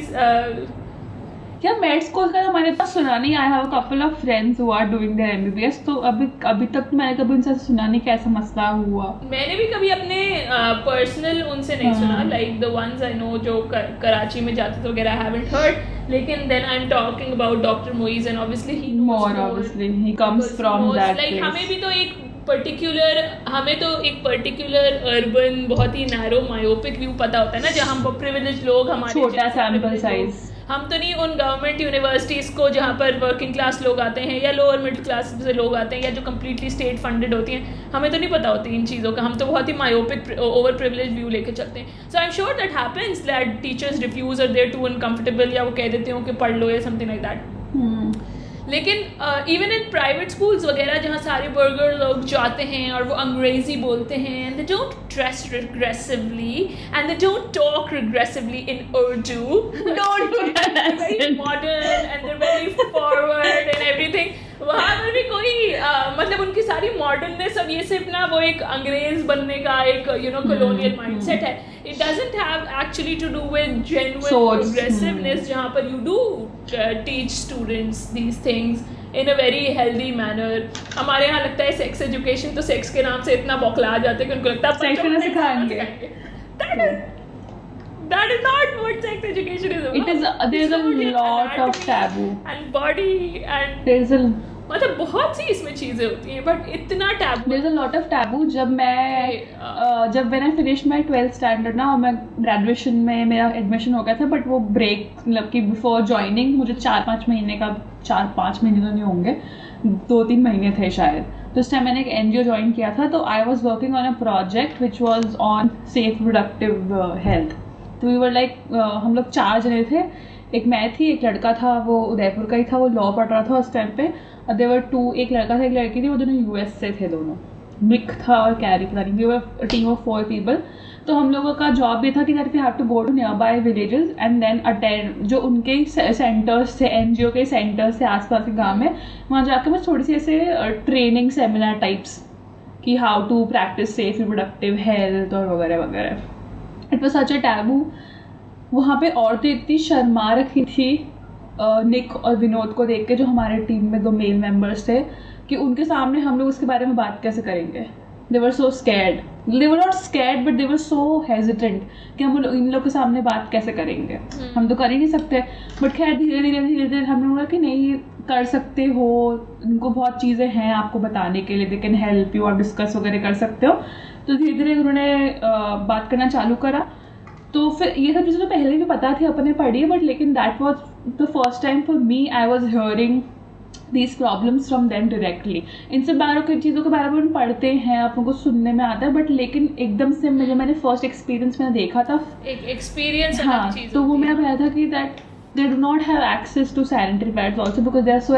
क्या med school का तो मैंने इतना सुना नहीं. I have a couple of friends who are doing their MBBS, तो अभी तक मैंने कभी उनसे सुना नहीं कैसा मसला हुआ. मैंने भी कभी अपने पर्सनल उनसे नहीं सुना, like the ones I know जो कराची में जाते थे वगैरह, आई हैवंट हर्ड. लेकिन then I am talking about doctor Moiz and obviously he more, obviously he comes from that place. हमें भी तो एक पर्टिकुलर अर्बन बहुत ही नैरो मायोपिक व्यू पता होता है ना, जहाँ हम प्रिविलेज लोग, हमारे छोटा सैंपल साइज. हम तो नहीं उन गवर्नमेंट यूनिवर्सिटीज़ को जहाँ पर वर्किंग क्लास लोग आते हैं या लोअर मिडिल क्लास से लोग आते हैं या जो कम्प्लीटली स्टेट फंडेड होती हैं, हमें तो नहीं पता होती इन चीज़ों का. हम तो बहुत ही मायोपिक ओवर प्रिविलेज व्यू लेके चलते हैं. So I am sure that happens that teachers refuse और देयर टू अनकम्फर्टेबल, या वो कह देते हो कि पढ़ लो या समथिंग लाइक दैट. लेकिन इवन इन प्राइवेट स्कूल्स वगैरह जहाँ सारे बर्गर लोग जाते हैं और वो अंग्रेजी बोलते हैं, and they don't dress regressively and they don't talk regressively in Urdu, don't do that. Very modern and they very forward and everything. वहाँ पर भी कोई मतलब उनकी सारी मॉडर्ननेस, अब ये सिर्फ ना वो एक अंग्रेज बनने का एक colonial mindset है. It doesn't have actually to do with genuine progressiveness, जहाँ पर you do teach students these things in a very healthy manner. हमारे यहाँ लगता है सेक्स एजुकेशन, तो सेक्स के नाम से इतना बौखला जाते हैं कि उनको लगता है सेक्स करना सिखाएंगे. That is not what sex education is about. It is there is a lot of taboo and body and there is a मतलब बहुत सी इसमें चीज़ें होती हैं, बट इतना taboo. There's a lot of taboo. जब when I finished my 12th standard ना, और मैं ग्रेजुएशन में मेरा एडमिशन हो गया था, बट वो ब्रेक मतलब कि बिफोर ज्वाइनिंग मुझे 4-5 महीने का, 4-5 महीने तो नहीं होंगे, 2-3 महीने थे शायद. तो उस टाइम मैंने एक NGO ज्वाइन किया था. तो I was working on a project which was on safe reproductive health. तो वी वर लाइक हम लोग 4 जने थे. एक मैं थी, एक लड़का था, वो उदयपुर का ही था, वो लॉ पढ़ रहा था उस टाइम पे. और देवर 2, एक लड़का था एक लड़की थी, वो दोनों US से थे दोनों. मिक था और कैरी पता नहीं. We were team of 4 people. तो हम लोगों का जॉब ये था कि that we have to go to nearby villages and then attend जो उनके सेंटर्स थे, NGO के सेंटर्स थे आसपास के गाँव में, वहाँ जाकर बस थोड़ी सी ऐसे ट्रेनिंग सेमिनार टाइप्स कि how to practise safe reproductive health और वगैरह वगैरह. It was such a taboo. वहाँ पे औरतें इतनी शर्मा रखी थी निक और विनोद को देख के, जो हमारे टीम में 2 मेल मेंबर्स थे, कि उनके सामने हम लोग उसके बारे में बात कैसे करेंगे. They were so scared. They were not scared but they were so hesitant कि हम इन लोग के सामने बात कैसे करेंगे. हम तो कर ही नहीं सकते. बट खैर धीरे धीरे हमने बोला कि नहीं कर सकते हो, उनको बहुत चीज़ें हैं आपको बताने के लिए, दे कैन हेल्प यू, आप डिस्कस वगैरह कर सकते हो. तो धीरे धीरे उन्होंने बात करना चालू करा. तो फिर ये सब चीज़ें तो पहले भी पता थी, अपने पढ़ी, बट लेकिन that was the first time for me I was hearing these problems from them directly. इन सब चीज़ों के बारे में हम पढ़ते हैं, अपन को सुनने में आता है, बट लेकिन एकदम से मैंने फर्स्ट एक्सपीरियंस मैंने देखा था, एक एक्सपीरियंस. हाँ, तो वो मेरा बताया था कि that they do not have access to sanitary pads also because they are so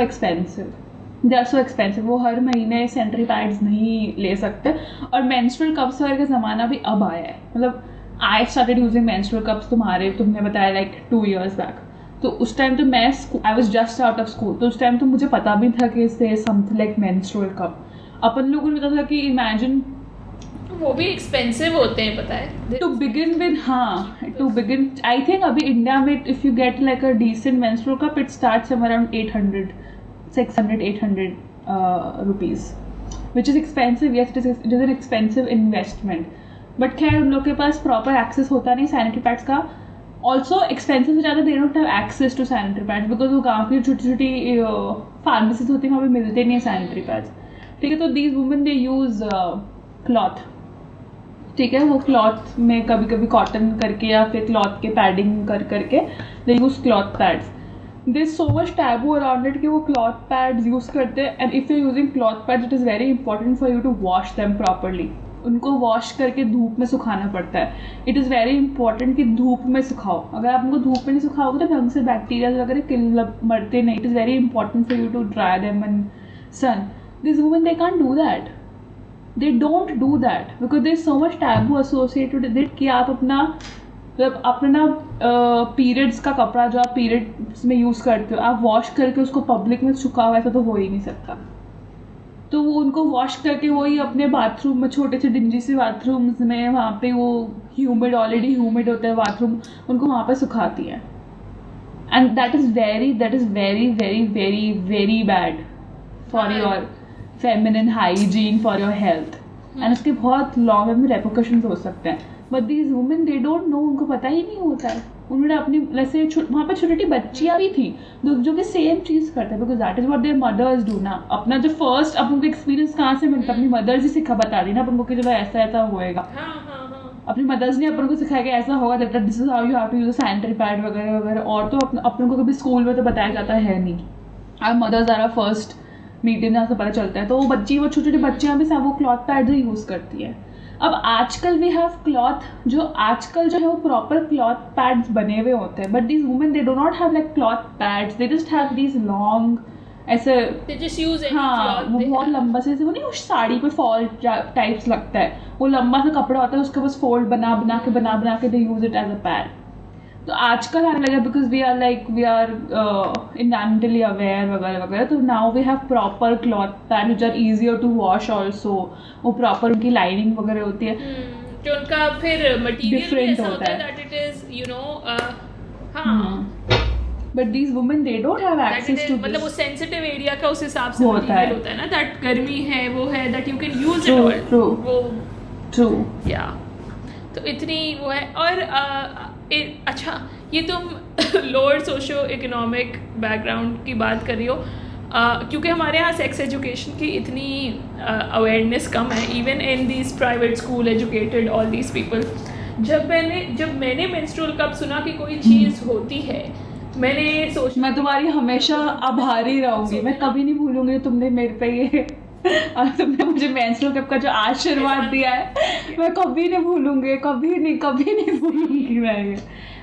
expensive. वो हर महीने सैनिटरी पैड्स नहीं ले सकते. और मेंस्ट्रुअल कप्स वगैरह का ज़माना भी अब आया है. मतलब I started using menstrual cups तुमने बताया लाइक 2 years बैक. तो उस टाइम तो मैं I was just out of school, तो उस टाइम तो मुझे पता भी था कि इससे समथिंग लाइक मेंस्ट्रुअल कप. अपन लोगों को पता था कि इमेजिन वो भी एक्सपेंसिव होते हैं, पता है. टू बिगिन विद, हाँ, टू बिगिन आई थिंक अभी इंडिया में if you get like a decent menstrual cup it starts around 600-800 rupees, which is expensive. Yes, it is an expensive investment. But खैर उन लोग के पास प्रॉपर एक्सेस होता नहीं सैनिटरी पैड्स का. ऑल्सो एक्सपेंसिव से ज़्यादा they don't have access to sanitary pads because वो गाँव की छोटी छोटी फार्मेसीज होती हैं, वहाँ पे मिलते नहीं है सैनिटरी पैड्स. ठीक है, तो these women they use cloth. ठीक है, वो क्लॉथ में कभी कभी कॉटन करके या फिर क्लॉथ के पैडिंग करके they use cloth pads. There is so much taboo around it कि वो cloth pads यूज़ करते हैं. and if you're using cloth pads it is very important for you to wash them properly. उनको wash करके धूप में सुखाना पड़ता है. इट इज़ वेरी इंपॉर्टेंट कि धूप में सुखाओ. अगर आप उनको धूप में नहीं सुखाओगे तो ढंग से बैक्टीरिया वगैरह मरते नहीं. It is very important for you to dry them in sun. This women they can't do that. They don't do that because there is so much taboo associated with it कि आप अपना मतलब अपना periods का कपड़ा जो आप periods में यूज़ करते हो, आप वॉश करके उसको पब्लिक में सुखा हुआ ऐसा तो हो ही नहीं सकता। तो वो उनको वॉश करके वही अपने बाथरूम में, छोटे से डिंजी से बाथरूम्स में, वहाँ पे वो ह्यूमिड, ऑलरेडी ह्यूमिड होता है बाथरूम, उनको वहाँ पे सुखाती है। And that is very very very very very bad for your feminine hygiene, for your health. And उसके बहुत लॉन्ग में रेपोकशंस हो सकते हैं। But these women they don't know, उनको पता ही नहीं होता है। उन्होंने अपनी वैसे वहाँ पे छोटी छोटी बच्चियाँ भी थी जो कि सेम चीज़ करते हैं, because that is what their mothers do ना। अपना जो फर्स्ट अब उनको एक्सपीरियंस कहाँ से मिलता है, अपनी मदर्स ही बता दी ना अपन को कि जब ऐसा ऐसा होएगा। अपनी मदर्स ने अपन को सिखाया कि ऐसा होगा, that this is how you have to use sanitary pad वगैरह वगैरह। और तो अपन को कभी स्कूल में तो बताया जाता है नहीं। Our mothers are our first medium, जहाँ से पता चलता है। तो वो छोटी छोटी बच्चियाँ भी सब वो क्लॉथ पैड ही यूज़ करती है। अब आजकल वी हैव क्लॉथ, जो आजकल जो है वो प्रॉपर क्लॉथ पैड्स बने हुए होते हैं। But these women they do not have like cloth pads, they just have these long ऐसे, हाँ वो बहुत लंबा से, वो नहीं उस साड़ी पे फॉल टाइप्स लगता है, वो लंबा सा कपड़ा होता है, उसके बस फोल्ड बना बना के they use it as a pad. तो आजकल आने लगा because we are environmentally aware वगैरह वगैरह। तो now we have proper cloth pad which are easier to wash also. वो प्रॉपर उनकी लाइनिंग वगैरह होती है, जो उनका फिर मटीरियल डिफरेंट होता है, that it is you know. But these women they don't have access to, मतलब वो सेंसिटिव एरिया का उस हिसाब से मटीरियल होता है ना, दैट गर्मी है वो है, that you can use it all. वो ट्रू या तो इतनी वो है। और अच्छा, ये तुम लोअर सोशो इकोनॉमिक बैकग्राउंड की बात कर रही हो, क्योंकि हमारे यहाँ सेक्स एजुकेशन की इतनी अवेयरनेस कम है, even in these private school educated all these people. जब मैंने मेंस्ट्रुअल कप सुना कि कोई चीज़ होती है, मैंने सोचा मैं तुम्हारी हमेशा आभारी रहूंगी, मैं कभी नहीं भूलूंगी तुमने मेरे पे ये और तुमने मुझे मेंस्ट्रुअल कप का जो आशीर्वाद दिया है, मैं कभी नहीं भूलूंगी, कभी नहीं भूलूंगी मैं ये।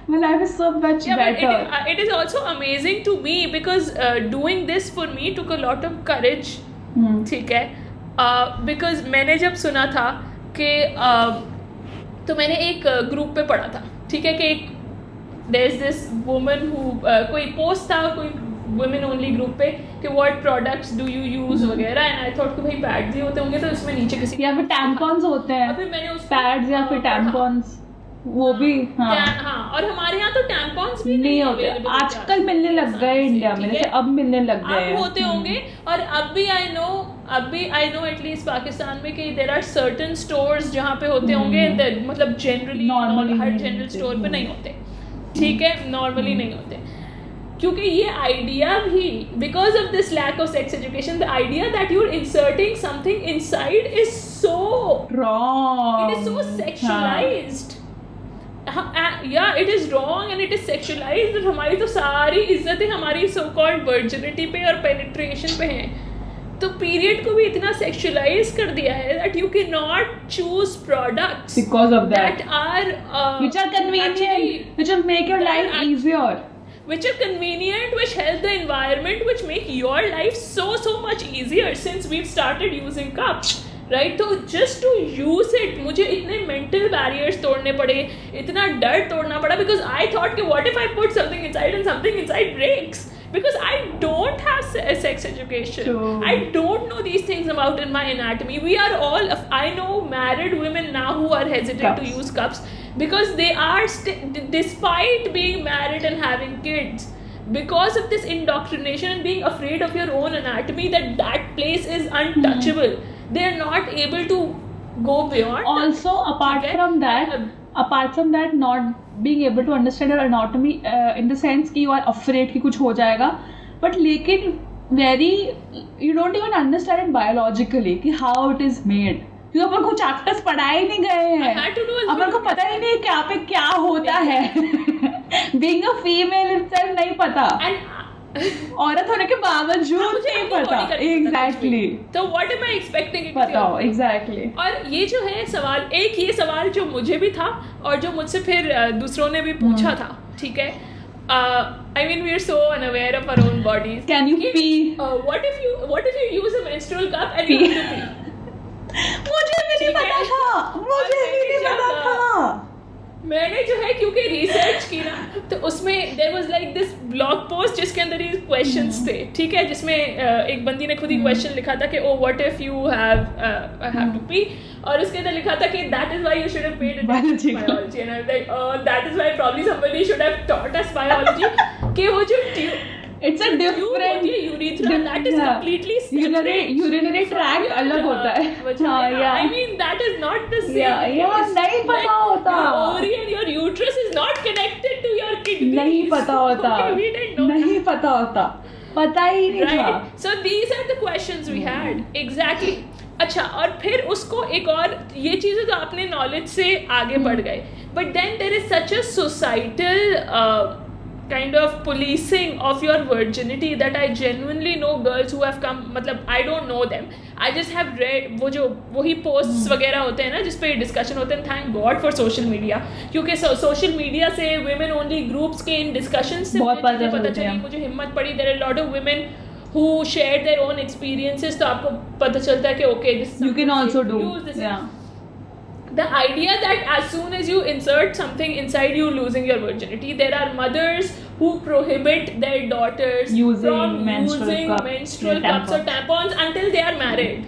My life is so much better. It is also amazing to me because doing this for me took a lot of courage. ठीक है, because मैंने जब सुना था कि तो मैंने एक ग्रुप पे पढ़ा था, ठीक है, कि एक there's this woman who कोई पोस्ट था कोई women only ग्रुप पे कि what products do you use वगैरह, and I thought कि भाई पैड्स ही होते होंगे तो इसमें नीचे किसी या फिर टैम्पॉन्स होते हैं, अभी मैंने उस पैड्स या फिर टैम्पॉन्स वो भी हाँ। और हमारे यहाँ तो टैम्पॉन्स भी नहीं होते, आजकल मिलने लग गए इंडिया में, जैसे अब मिलने लग गए, अब होते होंगे। और अब भी आई नो एटलीस्ट पाकिस्तान में कि देयर आर सर्टेन स्टोर्स जहाँ पे होते होंगे, मतलब जनरली हर जनरल स्टोर पे नहीं होते, ठीक है, नॉर्मली नहीं होते। क्योंकि ये आइडिया भी because of this lack of sex education, the idea that you are inserting something inside is so wrong, it is so sexualised. Yeah, it is wrong and it is sexualized। हमारी तो सारी इज्जतें हमारी so called virginity पे और penetration पे हैं, तो period को भी इतना सेक्सुअलाइज कर दिया है that you cannot choose products because of that are which are convenient, which will make your life easier, which are convenient, which help the environment, which make your life so much easier since we've started using cups, right? तो just to use it मुझे इतने mental barriers तोड़ने पड़े, इतना डर तोड़ना पड़ा, because I thought कि what if I put something inside and something inside breaks, because I don't have sex education. Sure. I don't know these things about in my anatomy. We are all, I know married women now who are hesitant to use cups because they are despite being married and having kids, because of this indoctrination and being afraid of your own anatomy, that place is untouchable. They are not able to go beyond. Also, apart from that, not being able to understand your anatomy in the sense कि you are afraid कि कुछ हो जाएगा, but लेकिन you don't even understand it biologically कि how it is made, क्योंकि अपन को chapters पढ़ाए नहीं गए हैं, अपन को पता ही नहीं क्या पे क्या होता है। Being a female itself नहीं पता, औरत होने के बावजूद नहीं पता। एग्जैक्टली, तो व्हाट एम आई एक्सपेक्टिंग बताओ एग्जैक्टली। और ये जो है सवाल, एक ये सवाल जो मुझे भी था और जो मुझसे फिर दूसरों ने भी पूछा था, ठीक है, I mean we are so unaware of our own bodies. Can you pee? What if you use a menstrual cup and you have to pee? मुझे भी नहीं पता था, मुझे भी नहीं पता था। मैंने जो है, क्योंकि was like this blog post जिसके अंदर ये क्वेश्चंस थे, ठीक है, जिसमें एक बंदी ने खुद ही क्वेश्चन लिखा था कि oh what if you have to pee, और उसके अंदर लिखा था कि that is why you should have paid Biology. Biology, and I was like that is why probably somebody should have taught us biology कि वो जो It's a different urethra that is completely urinary tract अलग होता है. हाँ, yeah. I mean that is not the same. Yeah, नहीं पता होता. Your ovary and your uterus is not connected to your kidneys. नहीं पता होता. Okay, we didn't know. नहीं पता होता. पता ही नहीं था. Right. So these are the questions we had. Exactly. अच्छा, और फिर उसको एक और ये चीज़ें तो आपने नॉलेज से आगे बढ़ गए, but then there is such a societal kind of policing of your virginity that I genuinely know girls who have come, मतलब I don't know them, I just have read वही posts वगैरह होते हैं ना जिस पे डिस्कशन होते हैं. Thank God for social media, क्योंकि सोशल मीडिया से women only groups के इन डिस्कशन से बहुत मुझे पता चली, मुझे हिम्मत पड़ी. there are a lot of women who shared their own experiences, तो आपको पता चलता है कि okay, this is you can also do. Yeah. The idea that as soon as you insert something inside you losing your virginity, there are mothers who prohibit their daughters using menstrual cups or tampons until they are married.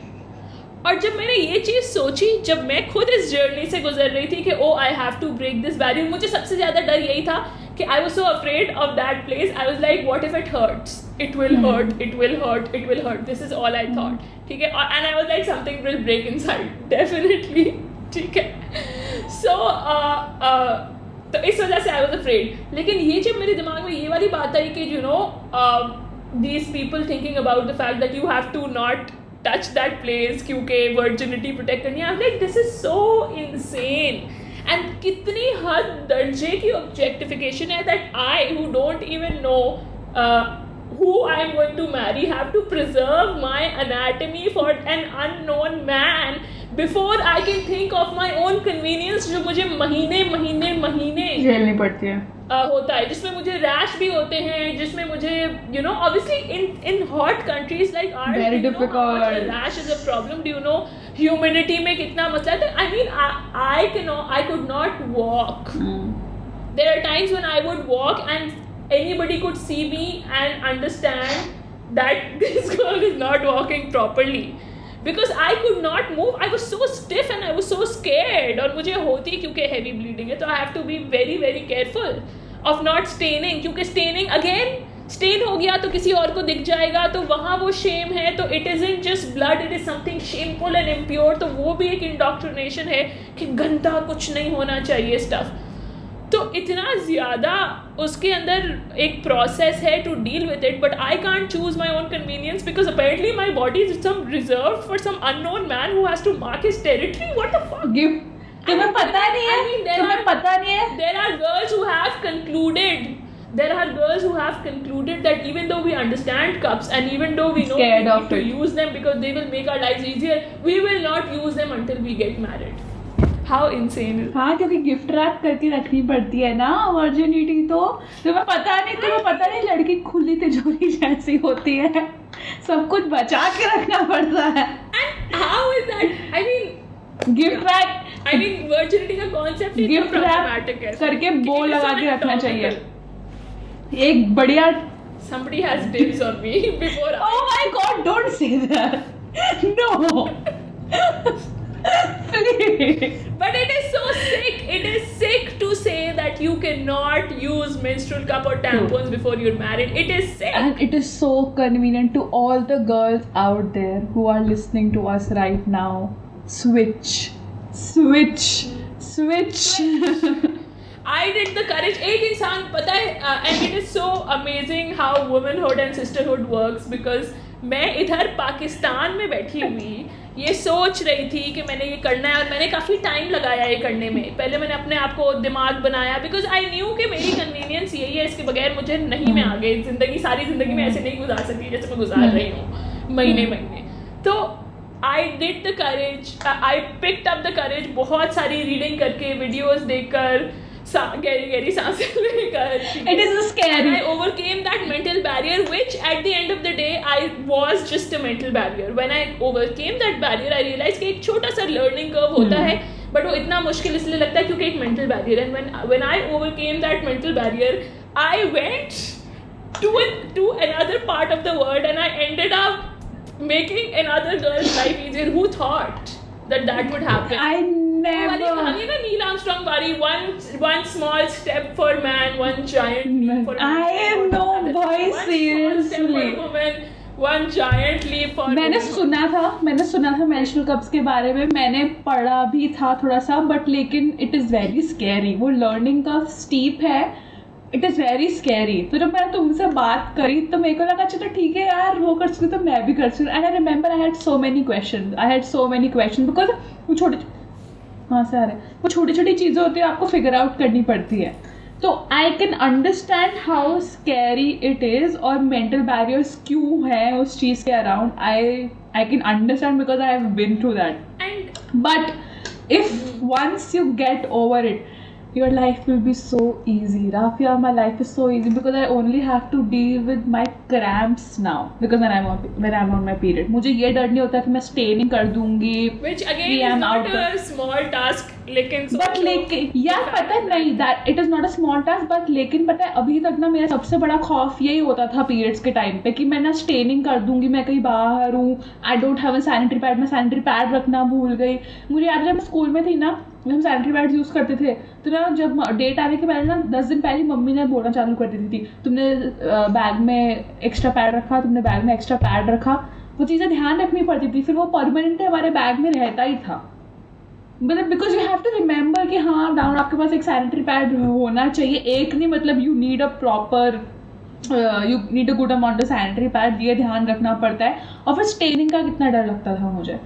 और जब मैंने ये चीज़ सोची, जब मैं खुद इस journey से गुजर रही थी कि oh I have to break this barrier, मुझे सबसे ज़्यादा डर यही था कि I was so afraid of that place. I was like what if it hurts, it will hurt, it will hurt, it will hurt, this is all I thought, ठीक है. And I was like something will break inside definitely, ठीक है. सो तो इस वजह से I was afraid. लेकिन ये जब मेरे दिमाग में ये वाली बात आई कि you know these people thinking about the fact that you have to not touch that place क्योंकि वर्जिनिटी प्रोटेक्ट करनी है, I am like this is so insane. And कितनी हद दर्जे की ऑब्जेक्टिफिकेशन है that I who don't even know who I am going to marry have to preserve my anatomy for an unknown man before I can think of my own convenience, जो मुझे महीने झेलनी पड़ती है होता है, जिसमें मुझे रैश भी होते हैं, जिसमें मुझे you know obviously in hot countries like ours very difficult, rash is a problem. Do you know humidity में कितना मसला है? I mean I could not walk. There are times when I would walk and anybody could see me and understand that this girl is not walking properly because I could not move. I was so stiff and I was so scared. और मुझे होती क्योंकि heavy bleeding है, तो I have to be very very careful of not staining, क्योंकि staining again stain हो गया तो किसी और को दिख जाएगा, तो वहाँ वो shame है. तो it isn't just blood, it is something shameful and impure. तो वो भी एक indoctrination है कि गंदा कुछ नहीं होना चाहिए stuff. तो इतना ज़्यादा उसके अंदर एक प्रोसेस है to deal with it, but I can't choose my own convenience because apparently my body is some reserve for some unknown man who has to mark his territory. What the fuck? Gift तुम्हें पता नहीं है, तुम्हें पता नहीं है. There are girls who have concluded. There are girls who have concluded that even though we understand cups and even though we know we need to use them because they will make our lives easier, we will not use them until we get married. How insane is? हाँ, क्योंकि gift wrap करके रखनी पड़ती है ना virginity. तो तुम्हें पता नहीं लड़की खुली तिजोरी जैसी होती है, सब कुछ बचा के रखना पड़ता है. And how is that? I mean gift wrap, I mean virginity का कॉन्सेप्ट ही गिफ्ट रैप करके बो लगा के रखना चाहिए. एक बढ़िया somebody has dibs on me before. Oh my God! Don't say that. No. But it is so sick. It is sick to say that you cannot use menstrual cup or tampons before you're married. It is sick. And it is so convenient to all the girls out there who are listening to us right now. Switch. I did the courage. एक इंसान पता है, and it is so amazing how womanhood and sisterhood works because मैं इधर पाकिस्तान में बैठी हुई ये सोच रही थी कि मैंने ये करना है, और मैंने काफ़ी टाइम लगाया ये करने में. पहले मैंने अपने आप को दिमाग बनाया बिकॉज आई न्यू कि मेरी कन्वीनियंस यही है, इसके बगैर मुझे नहीं, मैं आगे सारी ज़िंदगी में ऐसे नहीं गुजार सकती जैसे मैं गुजार रही हूँ महीने. तो I did the courage, I picked up the courage, बहुत सारी रीडिंग करके, वीडियोस देखकर, गहरी सांसें लेकर. It is scary. I overcame that mental barrier, which at the end of the day I was just a mental barrier. When I overcame that barrier, I realized कि एक छोटा सा learning curve होता है, but वो इतना मुश्किल इसलिए लगता है क्योंकि एक mental barrier है. And when I overcame that mental barrier, I went to another part of the world and I ended up making another girl's life easier. Who thought that would happen? I never. Neil Armstrong Bari, one small step for man, one giant leap for I am no boy, seriously. One giant leap for मैंने सुना था menstrual cups के बारे में, मैंने पढ़ा भी था थोड़ा सा, बट लेकिन इट इज़ वेरी स्कैरी. वो लर्निंग का स्टीप है, इट इज़ वेरी स्कैरी. तो जब मैंने तुमसे बात करी तो मेरे को लगा चलो ठीक है यार, वो कर सकती तो मैं भी कर सकती. And I remember I had so many question because वो छोटी छोटी चीज़ें होती है, आपको फिगर आउट करनी पड़ती है. तो I can understand how scary it is और मेंटल बैरियर्स क्यों है उस चीज़ के around. I can understand because I have been through that. But if once you get over it, your life will be so easy. Rafia, my life is so easy because I only have to deal with my cramps now because when I'm on my period. मुझे ये डर नहीं होता कि मैं staining कर दूंगी. Which again is not a small task. लेकिन यार पता नहीं that it is not a small task, but लेकिन पता है अभी तक ना मेरा सबसे बड़ा खौफ यही होता था पीरियड्स के टाइम पे कि मैं ना स्टेनिंग कर दूंगी, मैं कहीं बाहर हूँ, आई don't have a sanitary pad, मैं सैनिटरी पैड रखना भूल गई. मुझे याद है जब मैं स्कूल में थी ना, हम सैनिटरी पैड्स यूज़ करते थे तो ना जब डेट आने के पहले ना 10 दिन पहले मम्मी ने बोलना चालू कर देती थी तुमने बैग में एक्स्ट्रा पैड रखा, तुमने बैग में एक्स्ट्रा पैड रखा. वो चीज़ें ध्यान रखनी पड़ती थी, फिर वो परमानेंट हमारे बैग में रहता ही था. मतलब because you have to remember कि हाँ डाउन आपके पास एक सैनिटरी पैड होना चाहिए. एक नहीं, मतलब you need a proper, you need a good amount of sanitary pad. ये ध्यान रखना पड़ता है. और फिर स्टेनिंग का कितना डर लगता था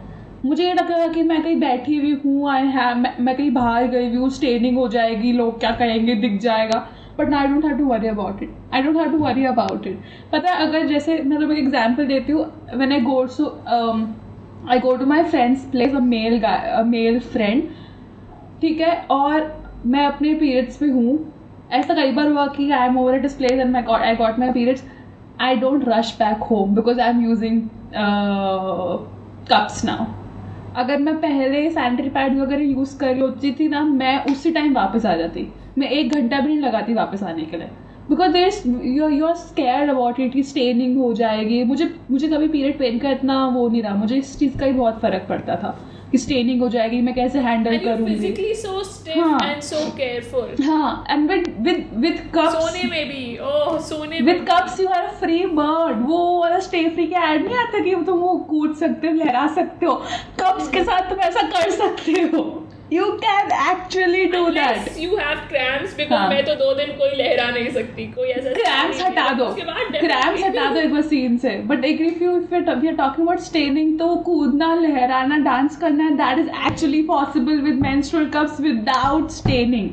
मुझे ये लगा कि मैं कहीं बैठी हुई हूँ, मैं कहीं बाहर गई हुई हूँ, स्टेनिंग हो जाएगी, लोग क्या कहेंगे, दिख जाएगा. But I don't have to worry about it. पता है, अगर जैसे मैं तुम्हें एग्जाम्पल देती हूँ, when I go to my friend's place, a male friend, ठीक है, और मैं अपने पीरियड्स पे हूँ. ऐसा कई बार हुआ कि I am over at this place and I got my periods. I don't rush back home because I am using cups now. अगर मैं पहले सैनिटरी पैड वगैरह यूज़ कर रही होती थी ना, मैं उसी टाइम वापस आ जाती. मैं 1 घंटा भी नहीं लगाती वापस आने के लिए, because you are scared about it कि स्टेनिंग हो जाएगी. मुझे कभी पीरियड पेन का इतना वो नहीं रहा. मुझे इस चीज़ का ही बहुत फ़र्क पड़ता था कि स्टेनिंग हो जाएगी, मैं कैसे हैंडल करूँगी. physically so stiff and so careful. हाँ, and with cups. सोने में भी, सोने with cups you are a free bird. वो वाला stay free का ऐड नहीं आता कि तुम वो कूद सकते हो, लहरा सकते हो. कप्स के साथ तुम ऐसा कर सकते हो. You can actually do that. Unless you have cramps, because मैं तो 2 दिन कोई लहरा नहीं सकती, कोई ऐसा. Cramps हटा दो एक बार सीन से. But if we are talking about staining, तो कूदना, लहराना, डांस करना, that is actually possible with menstrual cups without staining.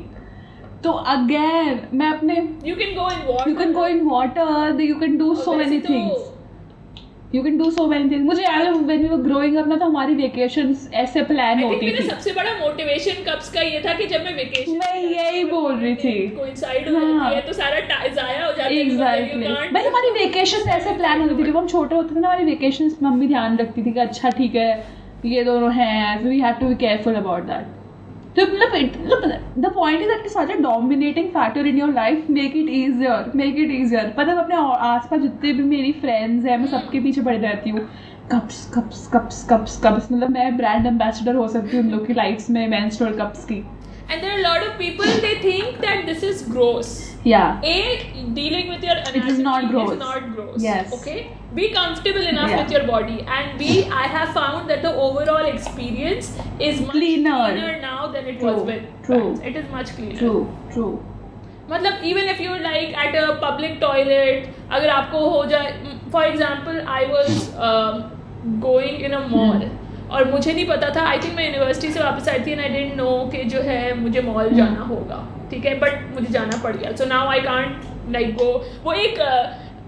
तो again मैं अपने you can go in water, you can do so many things. मुझे याद है when we were growing up ना, तो हमारी वेकेशंस ऐसे प्लान होती थी. सबसे बड़ा मोटिवेशन कप्स का ये था कि जब मैं वेकेशन, मैं यही बोल रही थी, कोइंसाइड हो जाती है तो सारा जाया हो जाता है. एग्जैक्टली. भाई हमारी वेकेशंस ऐसे प्लान होती थी. जब हम छोटे होते थे ना, हमारी वेकेशंस मम्मी ध्यान रखती थी कि अच्छा ठीक है ये दोनों हैं, we have to be careful about that. तो मतलब the point is that such a dominating factor in your life. Make it easier. पता है अपने आसपास जितने भी मेरी फ्रेंड्स हैं, मैं सबके पीछे पड़ी रहती हूँ. कप्स. मतलब मैं ब्रांड एम्बेसडर हो सकती हूँ उन लोग की लाइफ्स में मेंस्ट्रुअल कप्स की. And there are a lot of people, they think that this is gross. Yeah. Dealing with your anatomy it is not gross. Yes. Okay. Be comfortable enough with your body, and I have found that the overall experience is much cleaner now than it was with. True. It is much cleaner. True. मतलब even if you're like at a public toilet, अगर आपको हो जाए, for example, I was going in a mall. और मुझे नहीं पता था, आई थिंक मैं यूनिवर्सिटी से वापस आई थी एंड आई डिडंट नो कि जो है मुझे मॉल जाना होगा, ठीक है, बट मुझे जाना पड़ गया. So now I can't like go. वो एक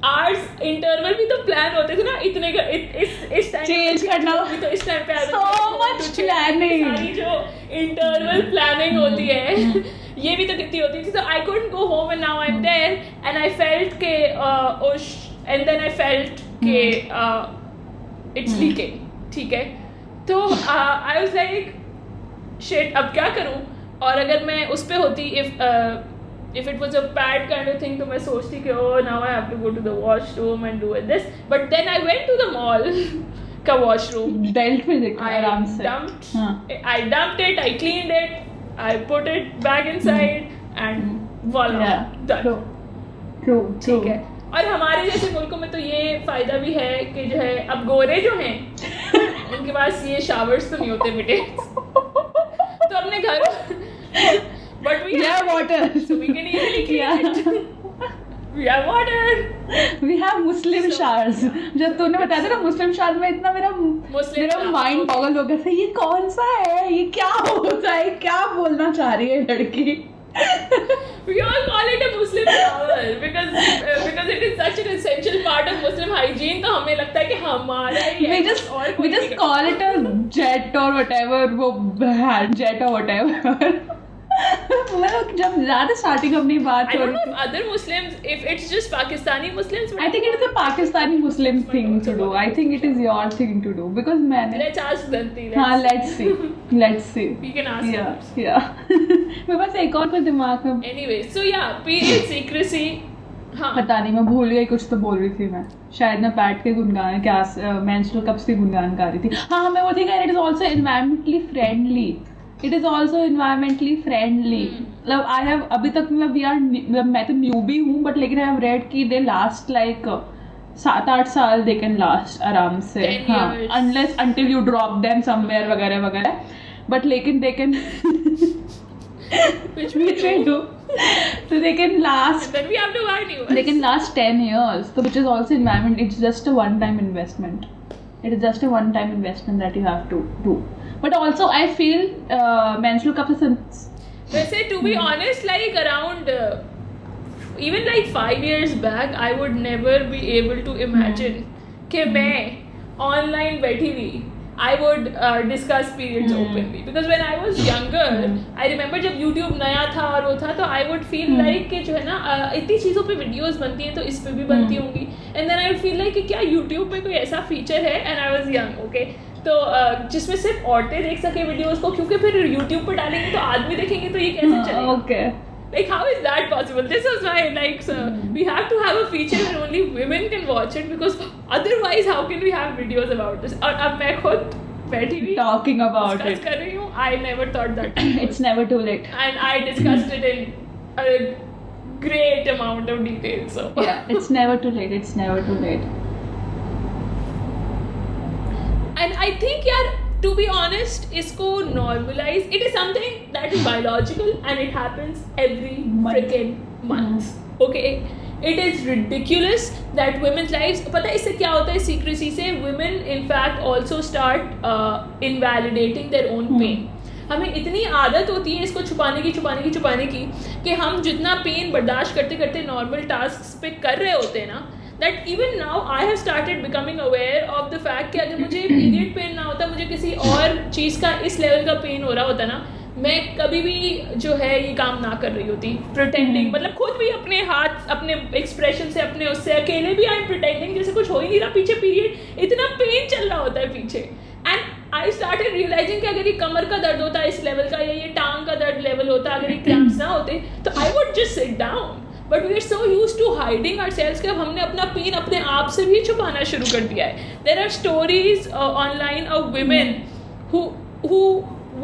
आवर्स इंटरवल भी तो प्लान होते थे ना, इतने इस टाइम चेंज करना भी तो इस टाइम पे so much planning. सारी जो इंटरवल प्लानिंग होती है ये भी तो कितनी होती थी. So I couldn't go home and now I am there and I felt के एंड देन आई फेल्ट के इट्स लीकिंग, ठीक है. तो आई वाज लाइक शिट, अब क्या करूं. और अगर मैं उस पे होती, if it was a bad kind of thing तो मैं सोचती कि oh now I have to go to the washroom and do this, but then I went to the mall का washroom, dealt with it आराम से, I dumped it, I cleaned it, I put it back inside and voila, done. True. ठीक है. और हमारे जैसे मुल्कों में तो ये फायदा भी है कि जो है अब गोरे जो हैं उनके पास ये शावर्स तो नहीं होते बेटे, तो अपने घर but we have water, so we can easily clean it. We have water. We have Muslim showers. जब तूने बताया था ना मुस्लिम शावर में, इतना मेरा माइंड पागल हो गया था, ये कौन सा है, ये क्या होता है, क्या बोलना चाह रही है लड़की. We all call it a Muslim shower because it is such an essential part of Muslim hygiene. तो हमें लगता है कि हमारा ही है. We just call it a jet or whatever, वो hand jet or whatever. मतलब जब ज़्यादा स्टार्टिंग अपनी बात I don't know if other Muslims, if it's just Pakistani Muslims. I think it is a Pakistani Muslim thing to do. I think it is your thing to do because मैंने. Let's ask Danti. हाँ, let's see. We can ask. Yeah. मेरे पास एक और कुछ दिमाग में. Anyway, so yeah, period secrecy. हाँ. पता नहीं, मैं भूल गई, कुछ तो बोल रही थी मैं. शायद मैं पैड के गुनगान क्या menstrual cups के गुनगान गा रही थी. हाँ, मैं वो थी कि it is also environmentally friendly. It is also environmentally friendly. मतलब I have अभी तक मतलब we are मतलब मैं तो newbie हूँ, but लेकिन I have read कि they last like 7-8 साल they can last आराम से. 10 हाँ, years. unless until you drop them somewhere वगैरह वगैरह. But लेकिन they can which we do. So they can last. Then we have to buy new ones. They can last 10 years. So which is also environment. It's just a one-time investment. It is just a one-time investment that you have to do. But also I feel menstrual cups is. वैसे to be honest, like around even like 5 years back, I would never be able to imagine कि मैं online बैठी हुई I would discuss periods openly because when I was younger, I remember जब YouTube नया था और वो था तो I would feel like कि जो है ना इतनी चीज़ों पे videos बनती हैं तो इस पे भी बनती होंगी, and then I would feel like कि क्या YouTube पे कोई ऐसा feature है, and I was young, okay, तो जिसमें सिर्फ औरतें देख सके वीडियोस को, क्योंकि फिर YouTube पर डालेंगे तो आदमी देखेंगे तो ये कैसे चलेगा? Okay. Like how is that possible? This is why like we have to have a feature where only women can watch it because otherwise how can we have videos about this? और अब मैं खुद बैठी हुई talking about it कर रही हूँ. I never thought that. It's never too late. And I discussed it in a great amount of detail. So yeah, it's never too late. It's never too late. And I think यार, to be honest, इसको normalize. It is something that is biological and it happens every freaking month. Okay, it is ridiculous that women's lives. पता है इससे क्या होता है secrecy से? Women in fact also start invalidating their own pain. हमें इतनी आदत होती है इसको छुपाने की कि हम जितना पेन बर्दाश्त करते करते नॉर्मल टास्क पे कर रहे होते हैं ना, that even now I have started becoming aware of the fact कि अगर मुझे पीरियड पेन ना होता, मुझे किसी और चीज़ का इस लेवल का पेन हो रहा होता ना, मैं कभी भी जो है ये काम ना कर रही होती. प्रिटेंडिंग मतलब खुद भी अपने हाथ अपने एक्सप्रेशन से अपने उससे अकेले भी आई एम प्रिटेंडिंग जैसे कुछ हो ही नहीं रहा, पीछे पीरियड इतना पेन चल रहा होता है पीछे. एंड आई स्टार्टेड रियलाइजिंग कि अगर ये कमर का दर्द होता है इस लेवल का या ये टांग का दर्द लेवल होता, अगर ये क्रैम्प्स ना होते तो I would just sit down. But we are so use to hiding ourselves कि अब हमने अपना पेन अपने आप से भी छुपाना शुरू कर दिया है. There are stories online of women who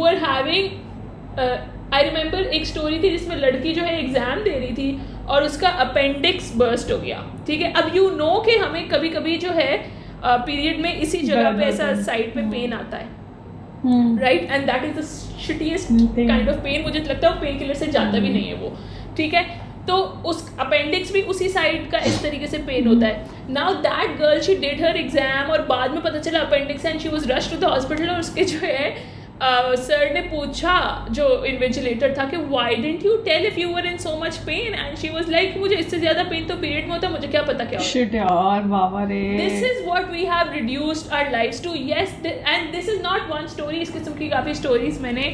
were having I remember एक स्टोरी थी जिसमें लड़की जो है एग्जाम दे रही थी और उसका अपेंडिक्स बर्स्ट हो गया. ठीक है, अब यू नो कि हमें कभी कभी जो है पीरियड में इसी जगह पे ऐसा साइड पे पेन आता है, right, and that is the shittiest kind of pain. मुझे लगता है वो पेन किलर से जाता भी नहीं है वो. ठीक है, तो उस अपेंडिक्स भी उसी साइड का इस तरीके से पेन होता है. Now that girl she did her exam और बाद में पता चला appendix and she was rushed to the hospital. और उसके जो है सर ने पूछा जो इन्विजिलेटर था कि why didn't you tell if you were in so much pain, and she was like मुझे इससे ज्यादा पेन तो पीरियड में होता, मुझे क्या पता क्या होता. शिट यार बाबा रे. This is what we have reduced our lives to. Yes, and this is not one story, इस किस्म की काफ़ी स्टोरीज मैंने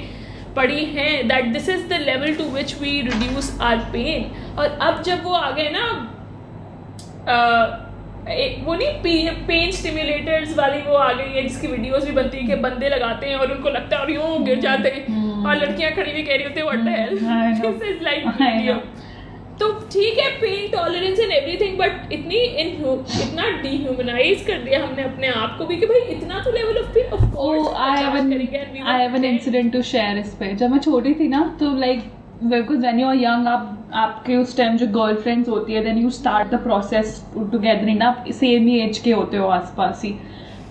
पढ़ी हैं that this is the level to which we reduce our pain. और अब जब वो आ गए ना वो नहीं पेन स्टिमुलेटर्स वाली वो आ गई है जिसकी वीडियोस भी बनती है कि बंदे लगाते हैं और उनको लगता है और यूँ गिर जाते हैं और लड़कियां खड़ी हुई कह रही होती है what the hell this is like video. तो ठीक है, pain tolerance and everything, but इतना डिह्यूमनाइज कर दिया हमने अपने आप को भी कि भाई इतना तो level of pain, of course I have an incident to share इस पे. जब मैं छोटी थी ना तो like because when you are young, आपके उस टाइम जो गर्लफ्रेंड्स होती है, then you start the process together, आप सेम ही एज के होते हो आसपास ही.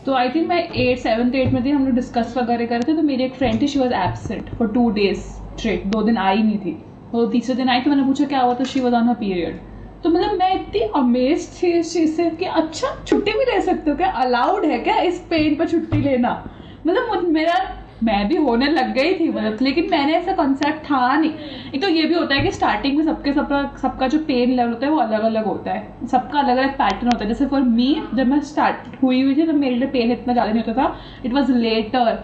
तो आई थिंक मैं 7th 8th में थी, हम लोग डिस्कस वगैरह कर रहे थे. तो मेरी एक फ्रेंड थी, she was absent for 2 days straight, 2 दिन आई नहीं थी. तो तीसरे दिन आई तो मैंने पूछा क्या हुआ, तो she was on her period. तो मतलब मैं इतनी अमेज्ड थी इस चीज़ से कि अच्छा छुट्टी भी ले सकते हो क्या, अलाउड है क्या इस पेन पर छुट्टी लेना. मतलब मैं भी होने लग गई थी मतलब, लेकिन मैंने ऐसा कॉन्सेप्ट था नहीं. एक तो ये भी होता है कि स्टार्टिंग में सबका जो पेन लेवल होता है वो अलग अलग होता है, सबका अलग अलग पैटर्न होता है. जैसे फॉर मी जब मैं स्टार्ट हुई थी तो मेरे लिए पेन इतना ज़्यादा नहीं होता था. इट वॉज लेटर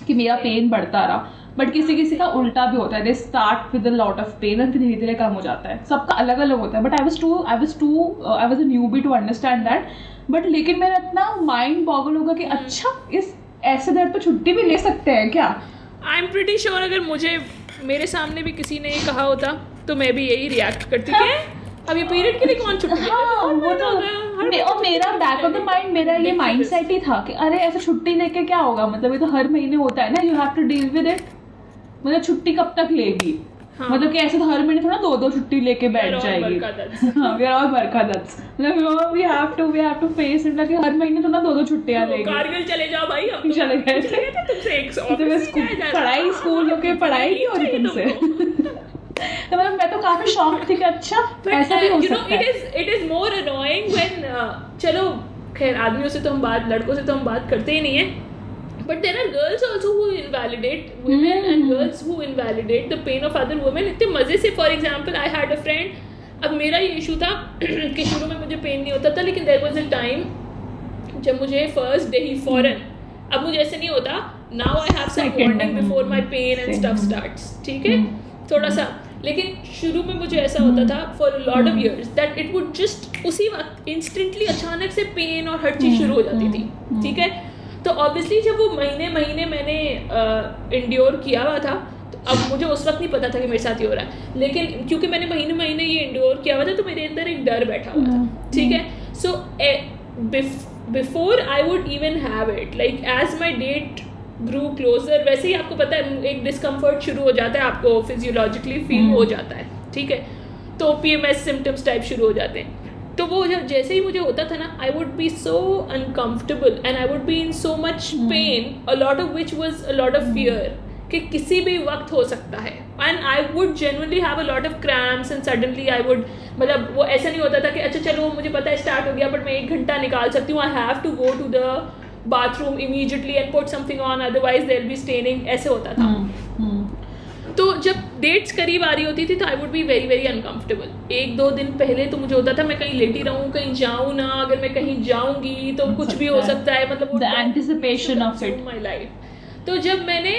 कि मेरा पेन बढ़ता रहा. बट किसी का उल्टा भी होता है, they start with a lot of pain and धीरे धीरे कम हो जाता है. सबका अलग अलग होता है. But I was a newbie to understand that. But लेकिन मेरा इतना माइंड बॉगल होगा कि अच्छा इस ऐसे दर्द पर छुट्टी भी ले सकते हैं क्या. आई एम प्रीटी श्योर अगर मेरे सामने भी किसी ने ये कहा होता तो मैं भी यही रिएक्ट करती थी. अब ये पीरियड के लिए कौन छुट्टी लेता है? हाँ, वो तो और मेरा बैक ऑफ द माइंड मेरा ये माइंड सेट ही था कि अरे ऐसे छुट्टी लेके क्या होगा, मतलब ये तो हर महीने होता है ना, you have to deal with it. मतलब छुट्टी कब तक लेगी. हाँ. मतलब कि ऐसे तो हर महीने थोड़ा 2-2 छुट्टी लेके बैठ जाएगी. वी आर ऑल बरकादत्स. मतलब we have to face it कि हर महीने थोड़ा 2-2 छुट्टियां लेगी. कारगिल चले जाओ भाई, अब चले गए थे तुमसे एक ऑफिस पढ़ाई स्कूल होके पढ़ाई नहीं हो रही तुमसे. तो मतलब मैं तो काफी शॉक थी कि अच्छा ऐसा भी हो सकता है. It is more annoying when चलो खैर आदमियों से तो हम बात, लड़कों से तो हम बात करते ही नहीं है. But there are girls also who invalidate women and girls who invalidate the pain of other women. इतने मज़े से. For example, I had a friend. अब मेरा ये इशू था कि शुरू में मुझे पेन नहीं होता था, लेकिन there was a time जब मुझे first day ही फौरन, अब मुझे ऐसे नहीं होता. Now I have some warning before my pain and stuff starts. ठीक है, थोड़ा सा. लेकिन शुरू में मुझे ऐसा होता था for a lot of years that it would just उसी वक्त instantly अचानक से पेन और हर चीज़ शुरू हो जाती थी. ठीक है, तो ऑब्वियसली जब वो महीने मैंने इंड्योर किया हुआ था, तो अब मुझे उस वक्त नहीं पता था कि मेरे साथ ये हो रहा है. लेकिन क्योंकि मैंने महीने ये इंड्योर किया हुआ था तो मेरे अंदर एक डर बैठा हुआ था. ठीक है, so before I would even have it, like as my date grew closer, वैसे ही आपको पता है एक डिस्कम्फर्ट शुरू हो जाता है, आपको फिजियोलॉजिकली फील हो जाता है. ठीक है, तो PMS सिम्टम्स टाइप शुरू हो जाते हैं. तो वो जब जैसे ही मुझे होता था ना, I would be so uncomfortable and I would be in so much pen, a lot of which was a lot of fear कि किसी भी वक्त हो सकता है. And I would genuinely have a lot of cramps and suddenly I would, मतलब वो ऐसा नहीं होता था कि अच्छा चलो मुझे पता है स्टार्ट हो गया बट मैं 1 घंटा निकाल सकती हूँ. I have to go to the bathroom immediately and put something on, otherwise there be staining. ऐसे होता था. तो जब डेट्स करीब आ रही होती थी तो I would be very very uncomfortable. 1-2 दिन पहले तो मुझे होता था मैं कहीं लेटी रहूँ, कहीं जाऊँ ना, अगर मैं कहीं जाऊँगी तो कुछ भी हो सकता है. मतलब the anticipation of it my life. तो जब मैंने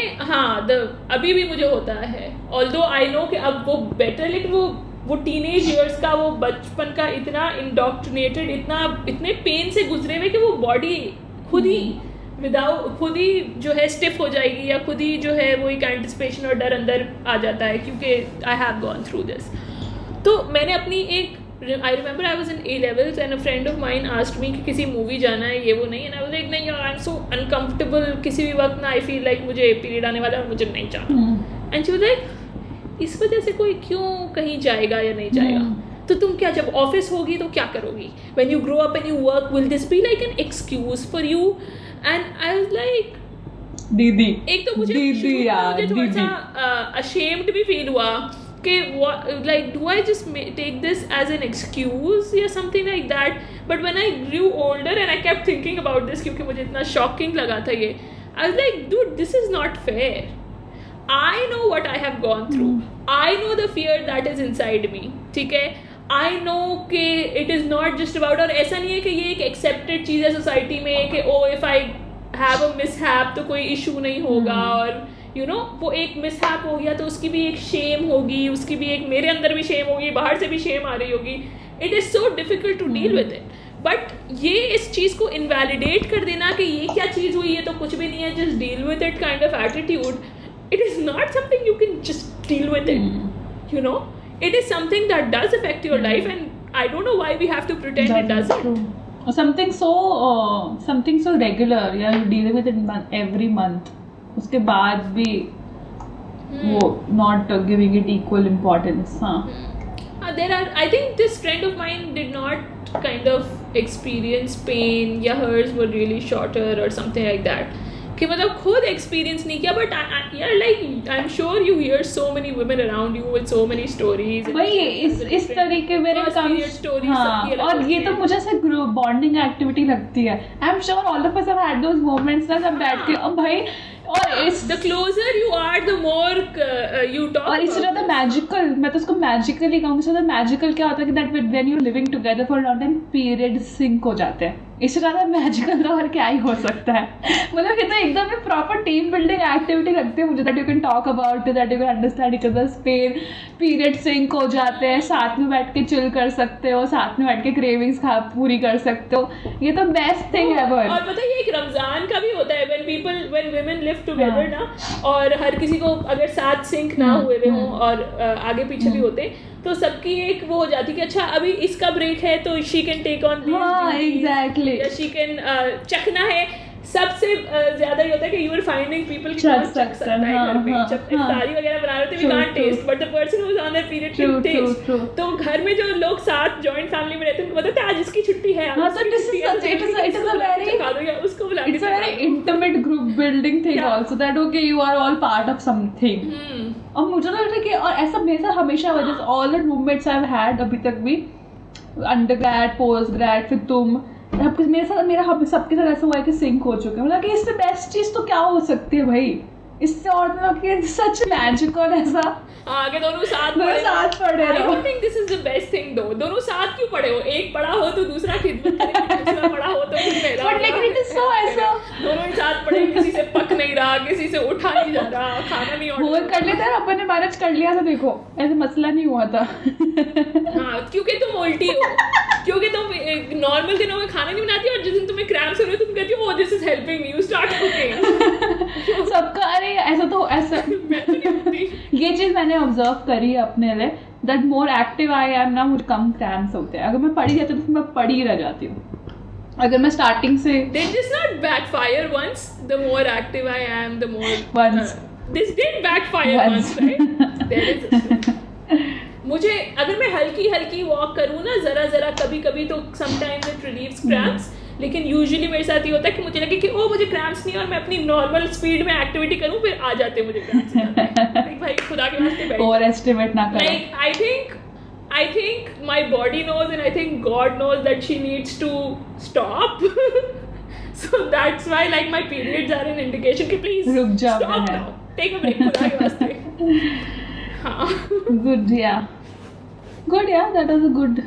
अभी भी मुझे होता है, ऑल्दो आई नो कि अब वो बेटर, लेकिन वो टीनेज ईयर्स का, वो बचपन का इतना इंडोक्ट्रिनेटेड, इतने पेन से गुजरे हुए कि वो बॉडी खुद ही जो है स्टिफ हो जाएगी, या खुद ही जो है वो एक एंटिसिपेशन और डर अंदर आ जाता है क्योंकि I have gone through this. तो मैंने अपनी I remember I was in A-levels and a friend of mine asked me कि किसी मूवी जाना है, ये वो नहीं. एंड आई वाज लाइक नहीं यार, आई एम सो अनकम्फर्टेबल, किसी भी वक्त ना आई फील लाइक मुझे पीरियड आने वाला है और मुझे नहीं जाना. एंड शी वाज लाइक इस वजह से कोई क्यों कहीं जाएगा या नहीं जाएगा, तो तुम क्या जब ऑफिस होगी तो क्या करोगी, when you grow up and you work, will this be like an excuse for you. And I was like दीदी, एक तो मुझे थोड़ा सा अशेम्ड भी फील हुआ कि like do I just take this as an excuse या something like that. But when I grew older and I kept thinking about this क्योंकि मुझे इतना shocking लगा था ये, I was like dude, this is not fair. I know what I have gone through. I know the fear that is inside me. ठीक है, I know कि it is not just about, और ऐसा नहीं है कि ये एक accepted चीज़ है सोसाइटी में कि oh if I have a mishap तो कोई issue नहीं होगा, और you know वो एक मिसहैप हो गया तो उसकी भी एक शेम होगी, उसकी भी एक, मेरे अंदर भी शेम होगी, बाहर से भी शेम आ रही होगी. It is so difficult to deal with it. But ये इस चीज़ को इनवैलिडेट कर देना कि ये क्या चीज़ हुई है तो कुछ भी नहीं है, just deal with it kind of attitude, it is not something you can just deal with it. You know, it is something that does affect your life, and I don't know why we have to pretend it doesn't. Or something so regular, yeah, you dealing with it every month, उसके बाद भी वो not giving it equal importance. I think this friend of mine did not kind of experience pain, या hers were really shorter or something like that, कि मतलब खुद experience नहीं किया, but yeah, like I'm sure you hear so many women around you with so many stories. वही इस तरीके मेरे काम, हाँ, और ये तो मुझे ऐसे ग्रुप बॉन्डिंग एक्टिविटी लगती है. I'm sure all of us have had those moments ना, जब बैठ के अब भाई, और इस the closer you are the more you talk. और इससे ज़्यादा मैजिकल, मैं तो उसको मैजिकली कहूँगी. इससे ज़्यादा मैजिकल क्या होता है कि that when you're living together for a long time, period sync हो जाते हैं. इससे ज़्यादा मैजिकल तो और क्या ही हो सकता है. मतलब ये तो एकदम ही प्रॉपर टीम बिल्डिंग एक्टिविटी लगती है मुझे. That you can talk about, that you can understand each others pain, period sync हो जाते हैं, साथ में बैठ के चिल कर सकते हो, साथ में बैठ के क्रेविंग्स पूरी कर सकते हो. ये तो बेस्ट थिंग एवर. और पता है ये एक रमजान का भी होता है, when women live together ना, और हर किसी को अगर साथ सिंक ना हुए हों और आगे पीछे भी होते, तो सबकी एक वो हो जाती कि अच्छा अभी इसका ब्रेक है तो she can take on, exactly, या शी कैन चखना है. सबसे ज्यादा ये होता है कि यू आर फाइंडिंग पीपल की कौन चख सकता है घर में. जब इफ्तारी वगैरह बना रहे थे, we can't taste, but the person who is on that period can taste. तो घर में जो लोग साथ जॉइंट फैमिली में रहते हैं, उनको पता है आज इसकी छुट्टी है, हाँ, तो it is a very intimate group building thing also, that okay you are all part of something. और मुझे तो लगता है कि, और ऐसा मेरे साथ हमेशा हुआ, जैसे all the roommates I've had अभी तक भी, undergrad, postgrad, फिर तुम, मेरे साथ मेरा सबके साथ ऐसा हुआ है कि सिंक हो चुके हैं. मतलब कि इससे बेस्ट चीज तो क्या हो सकती है भाई, इससे और सच मैजिकल ऐसा. आगे दोनों साथ पढ़े रहो. I don't think this is the best thing though. दोनों साथ क्यों पढ़े हो? एक पढ़ा हो तो दूसरा खिदमत करे, दूसरा पढ़ा हो तो फिर मेरा. But like it is so ऐसा. दोनों ही साथ पढ़े, किसी से पक नहीं रहा, किसी से उठा नहीं जा रहा, खाना नहीं ऑर्डर. वो कर लेता है, अपन ने मैनेज कर लिया था, देखो ऐसे मसला नहीं हुआ था. हाँ, क्योंकि तुम उल्टी हो, क्योंकि तुम नॉर्मल दिनों में खाना नहीं बनाती, और जिस दिन तुम्हें क्रैम्प्स हो रहे हो तुम कहती हो oh this is helping me, you start cooking. सबका अरे ऐसा तो ऐसा ये चीज मैंने ऑब्जर्व करी है अपने लिए, that more active I am ना, मुझे कम क्रैम्प्स होते हैं. अगर मैं पढ़ी जाती हूँ तो मैं पढ़ी रह जाती हूँ. अगर मैं स्टार्टिंग से did this not backfire once? The more active I am, the more once this did backfire once, right? There is मुझे अगर मैं हल्की हल्की वॉक करूँ ना, जरा कभी कभी, तो समटाइम्स इट रिलीव्स क्रैम्प्स. लेकिन यूजुअली मेरे साथ ये होता है कि मुझे लगे कि ओ मुझे क्रैम्प्स नहीं, और मैं अपनी नॉर्मल स्पीड में एक्टिविटी करूँ, फिर आ जाते मुझे क्रैम्प्स. भाई खुदा के वास्ते बैठ, ओवर एस्टिमेट ना करो. Like I think my body knows, and I think God knows that she needs to stop. So that's why like my periods are an indication कि please रुक जाओ, stop now, take a break खुदा के वास्ते. हाँ. Good, yeah, that was a good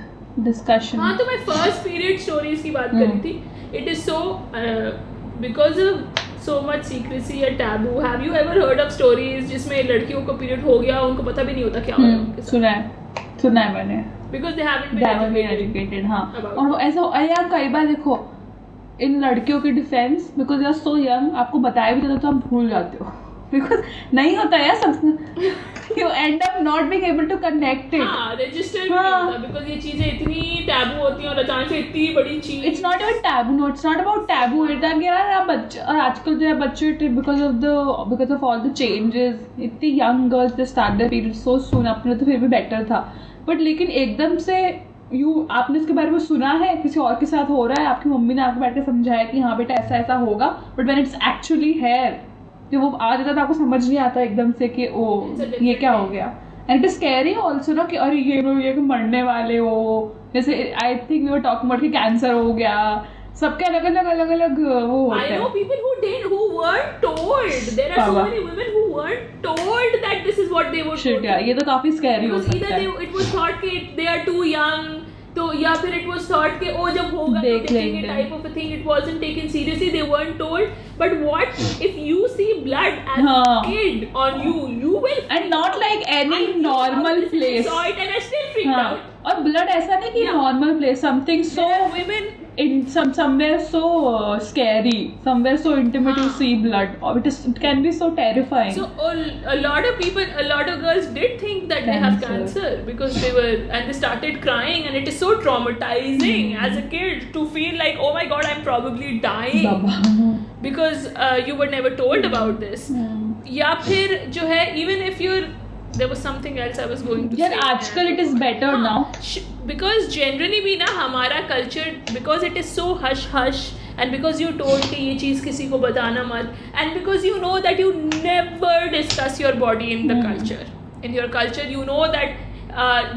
discussion. हाँ, तो मैं first period stories की बात कर रही थी. It is so because of so much secrecy and taboo. Have you ever heard of stories जिसमें लड़कियों को period हो गया, उनको पता भी नहीं होता क्या हो रहा है उनके साथ? सुना है मैंने. Because they haven't been educated. हाँ. और ऐसा यार कई बार देखो इन लड़कियों की defence, because you are so young, आपको बताया भी जाता तो आप भूल जाते हो. बिकॉज नहीं होता यार सब, you end up not being able to connect it. हाँ, register नहीं होता because ये चीजें इतनी टैबू होती हैं, और अचानक से इतनी बड़ी चीज. It's not even taboo, no, it's not about taboo. इतना कि यार बच्चे, और आजकल जो है बच्चे because of all the changes, इतनी young girls they start their period so soon. अपने तो फिर भी better था, but लेकिन एकदम से आपने इसके बारे में सुना है, किसी और के साथ हो रहा है, आपकी मम्मी ने आपको बैठ के समझाया कि हाँ बेटा ऐसा ऐसा होगा, but when it's actually here, जब वो आ जाता तो आपको समझ नहीं आता एकदम से कि ओ ये क्या हो गया. And it is scary also ना कि अरे ये मरने वाले हो. जैसे I think we were talking about कि कैंसर हो गया, सबके अलग अलग वो होते हैं. I know people who weren't told. There are so many women who weren't told that this is what they were told. ये तो काफी स्कैरी हो सकता है. Either it was thought कि they are too young, तो या फिर it was thought कि ओ जब होगा तो देखेंगे type of a thing. It wasn't taken seriously. They weren't told. But what if you see blood as a kid on you? You will. And not like any normal place. I saw it and I still freaked out. और blood ऐसा नहीं कि normal place, something so. There are women somewhere so scary, somewhere so intimate you see blood. It can be so terrifying. So a lot of girls did think that they have cancer because they started crying, and it is so traumatizing as a kid to feel like, oh my god, I'm probably dying because you were never told about this. या फिर जो है, even if there was something else I was going to say. आजकल it is better now. Because generally भी ना हमारा culture, because it is so hush hush, and because you told कि ये चीज़ किसी को बताना मत, and because you know that you never discuss your body in the culture. In your culture, you know that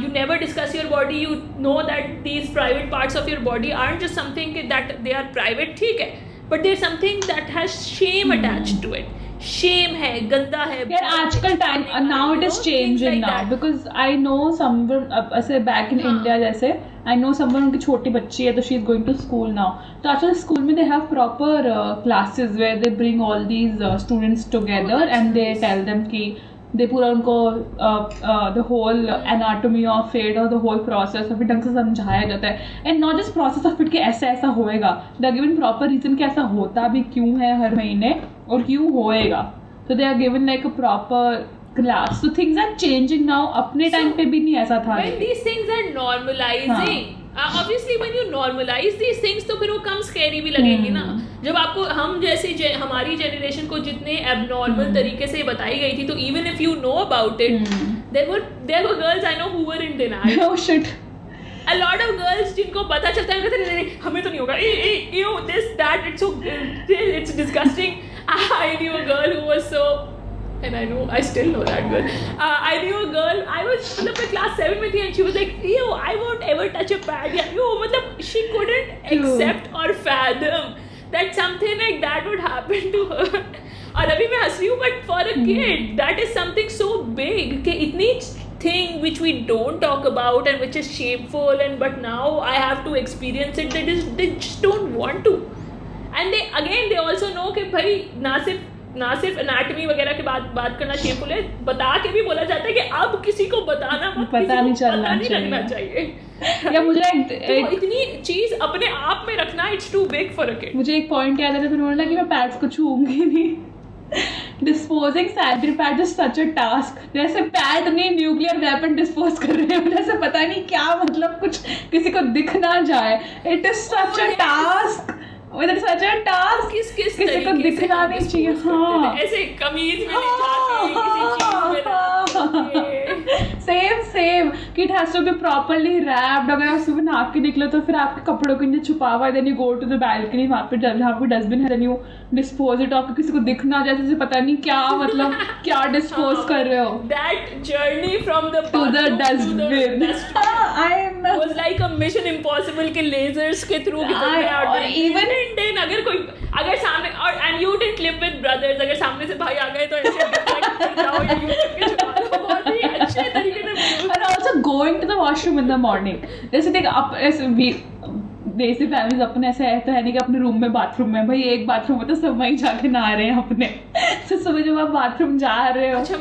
you never discuss your body. You know that these private parts of your body aren't just something that they are private, ठीक है, but there's something that has shame attached to it. Shame है, गंदा है. यार आजकल time now it is changing now because I know someone ऐसे back in India जैसे I know someone उनकी छोटी बच्ची है तो she is going to school now. तो आजकल स्कूल में they have proper classes where they bring all these students together and they tell them कि they पूरा उनको the whole anatomy of it और the whole process of it ढंग से समझाया जाता है, and not just process of it कि ऐसा ऐसा होएगा, they are given proper reason कि ऐसा होता भी क्यों है हर महीने और क्यों होएगा. So they are given like a proper class. So things are changing now. अपने टाइम पे भी नहीं ऐसा था. When these things are normalizing, obviously when you normalize these things तो फिर वो कम scary भी लगेंगी ना. जब आपको हम जैसे हमारी generation को जितने abnormal तरीके से बताई गई थी, तो even if you know about it, there were girls I know who were in denial. Oh shit. A lot of girls जिनको पता चलता है कहते हैं हमें तो नहीं होगा, ew, this that, it's disgusting. I knew a girl who was so, and I still know that girl. I knew a girl, I was मतलब मैं class 7 में थी, and she was like, ew, I won't ever touch a pad. Yeah, ew, मतलब she couldn't accept or fathom that something like that would happen to her. और अभी मैं हंस रही हूँ, but for a kid that is something so big कि इतनी thing which we don't talk about and which is shameful, and but now I have to experience it. They just don't want to, and they also know कि भाई ना सिर्फ anatomy वगैरह के बात करना शेमफुल है, बता के भी बोला जाता है कि अब किसी को बताना मत, पता नहीं लगना चाहिए. या मुझे तो इतनी चीज अपने आप में रखना, it's too big for a kid. मुझे एक पॉइंट याद है तो बोला कि मैं पैड्स को छूऊंगी नहीं. Disposing sanitary pad is such a task. जैसे पैड नहीं न्यूक्लियर वेपन डिस्पोज कर रहे हो, जैसे पता नहीं क्या, मतलब कुछ किसी को दिख ना जाए. It is such a task. It is such a task. किस किसी को दिखना नहीं चाहिए. हाँ, ऐसे कमीज में किसी चीज में सेम कि it has to be properly wrapped. अगर आप सुबह नहा के निकलो तो फिर आपके कपड़ों के नीचे छुपा हुआ है, then you go to the balcony, वहाँ पे जहाँ पे डस्टबिन है, then you dispose it. आपको किसी को दिखना जाए जैसे पता नहीं क्या, मतलब क्या dispose कर रहे हो. That journey from the to the dustbin was like a mission impossible के lasers के through even अगर सामने और and you didn't live with brothers, अगर सामने से भाई आ गए तो ऐसे जाओ या YouTube के छुपा लो, बहुत ही अच्छे तरीके से. And also going to the washroom in the morning. जैसे देख आप ऐसे देसी फैमिलीज अपने ऐसे है तो है नहीं कि अपने रूम में बाथरूम में, भाई एक बाथरूम में तो सब वहीं जाके नहा रहे हैं अपने. तो सुबह जब आप बाथरूम जा रहे हो. अच्छा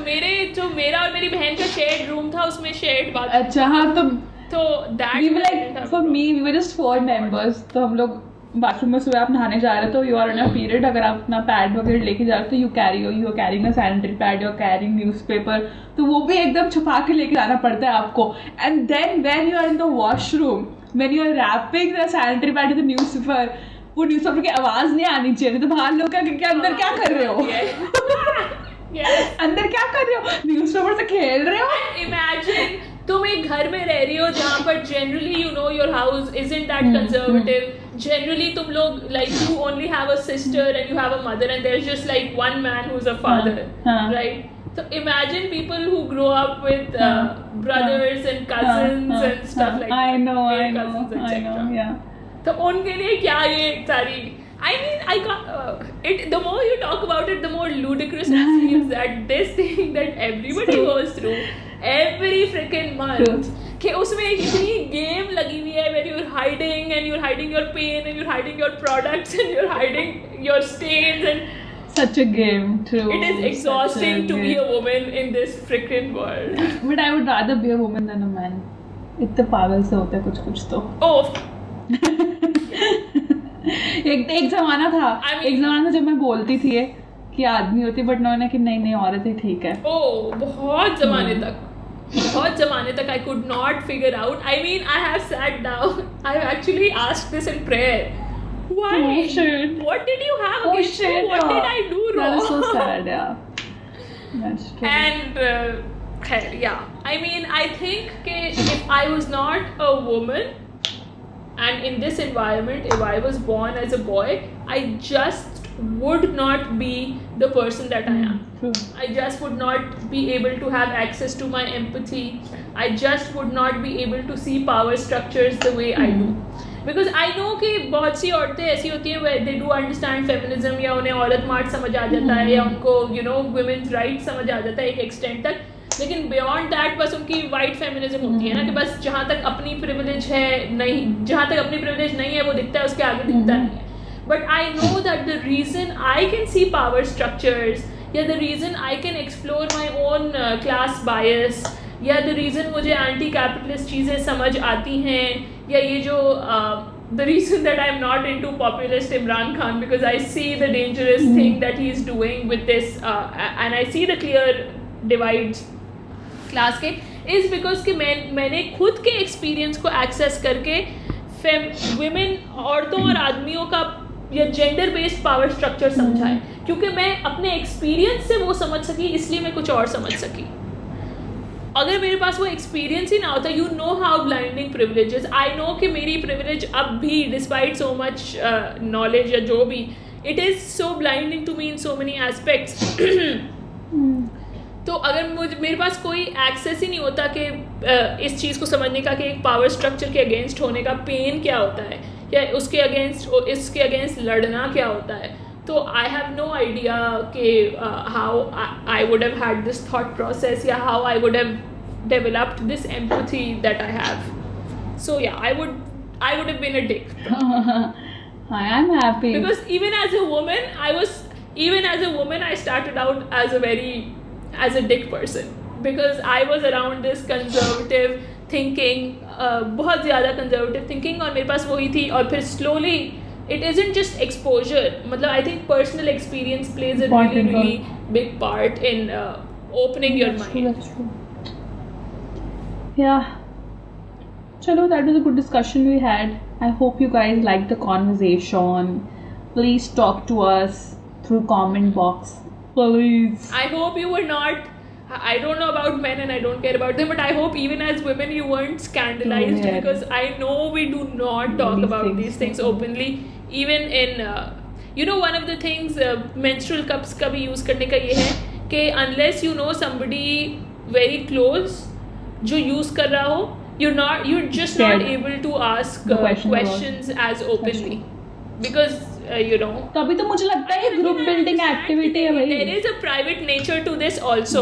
मेरा और मेरी बहन का शेयर्ड रूम था, उसमें शेयर्ड बाथरूम. अच्छा हाँ, तो that we were like, for me we were just 4 members. तो हम लोग बाथरूम में सुबह आप नहाने जा रहे हो तो you are in a period, अगर आप अपना पैड वगैरह लेके जा रहे हो तो you are carrying a sanitary pad, you are carrying newspaper, तो वो भी एकदम छुपा के लेके जाना पड़ता है आपको. And then when you are in the washroom, when you are wrapping the sanitary pad in the newspaper, वो न्यूज़पेपर की आवाज़ नहीं आनी चाहिए, तो बाहर लोग क्या अंदर क्या कर रहे हो. अंदर क्या कर रहे हो, न्यूज़पेपर से खेल रहे हो. इमेजिन तुम एक घर में रह रही हो जहाँ पर generally you know your house isn't that conservative. Generally तुम लोग like you only have a sister and you have a mother and there's just like one man who's a father, right? So imagine people who grow up with brothers and cousins and stuff like that. I know, yeah. तो उनके लिए क्या ये सारी, I mean, the more you talk about it, the more ludicrous it seems that this thing that everybody goes through every freaking month, कि उसमें इतनी game लगी हुई है where you're hiding and you're hiding your pain and you're hiding your products and you're hiding your stains and such a game too. It is exhausting to be a woman in this freaking world. But I would rather be a woman than a man. इतने पागल से होते हैं कुछ तो. Oh. एक जमाना था I mean- एक जमाना था जब मैं बोलती थी ये कि आदमी होती, बट उन्होंने कि नहीं नहीं औरत ही ठीक है. बहुत जमाने तक I could not figure out. I mean, I have sat down. I have actually asked this in prayer. Why? Oh, shit. What did you have Oh against me? shit! What did I do wrong? That is so sad. Yeah. That's true. And yeah, I mean, I think if I was not a woman, and in this environment, if I was born as a boy, I just would not be the person that I am. True. I just would not be able to have access to my empathy. I just would not be able to see power structures the way I do. Because I know कि बहुत सी औरतें ऐसी होती हैं where they do understand feminism, या उन्हें औरत mart समझ आ जाता है, या उनको women's rights समझ आ जाता है एक extent तक. लेकिन beyond that बस उनकी white feminism होती है ना, कि बस जहाँ तक अपनी privilege है नहीं, जहाँ तक अपनी privilege नहीं है वो दिखता है, उसके आगे दिखता नहीं है. But I know that the reason I can see power structures, या the reason I can explore my own class bias, या the reason मुझे anti-capitalist चीज़ें समझ आती हैं, या ये जो the reason that I'm not into populist Imran Khan, because I see the dangerous thing that he's doing with this, and I see the clear divides class के, is because कि मैंने खुद के experience को access करके women, औरतों और आदमियों का या जेंडर बेस्ड पावर स्ट्रक्चर समझा है, क्योंकि मैं अपने एक्सपीरियंस से वो समझ सकी, इसलिए मैं कुछ और समझ सकी. अगर मेरे पास वो एक्सपीरियंस ही ना होता, you know how blinding privileges, I know कि मेरी प्रिविलेज अब भी डिस्पाइट सो मच नॉलेज या जो भी, it is so blinding to me in so many aspects. तो अगर मेरे पास कोई एक्सेस ही नहीं होता कि इस चीज़ को समझने का कि एक पावर स्ट्रक्चर के अगेंस्ट होने का पेन क्या होता है, या उसके इसके अगेंस्ट लड़ना क्या होता है, तो आई हैव नो आइडिया कि how I would have had this thought process, या how I would have developed this empathy that I have. So या I would have been a dick. I am happy because even as a woman I started out as a dick person, because I was around this conservative thinking, बहुत ज़्यादा conservative thinking, और मेरे पास वही थी. और फिर slowly it isn't just exposure, मतलब I think personal experience plays a really big part in opening your mind. That's true. Yeah. Chalo, that was a good discussion we had. I hope you guys liked the conversation. Please talk to us through comment box. Please. I hope you were not, I don't know about men and I don't care about them, but I hope even as women you weren't scandalized, because I know we do not talk about these things openly. Even in, one of the things menstrual cups का भी use करने का ये है कि unless you know somebody very close जो use कर रहा हो, you're just not able to ask questions as openly, because तभी तो मुझे लगता है ग्रुप बिल्डिंग एक्टिविटी है भाई. There is a private nature to this also.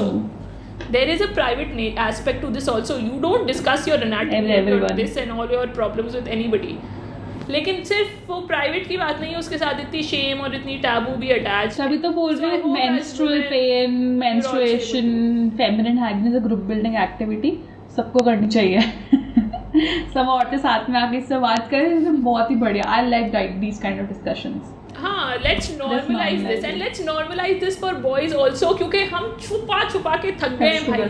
There is a private aspect to this also. You don't discuss your anatomy or this and all your problems with anybody. लेकिन सिर्फ वो private की बात नहीं है, उसके साथ इतनी शेम और इतनी टैबू भी अटैच. तभी तो बोल रहे हैं menstrual pain, menstruation, feminine hygiene is a group building activity, सबको करनी चाहिए. सब औरतें साथ में आके इससे बात करें, बहुत ही बढ़िया. I like these kind of discussions. हाँ, let's normalize this, and let's normalize this for boys also, क्योंकि हम छुपा के थक गए हैं भाई.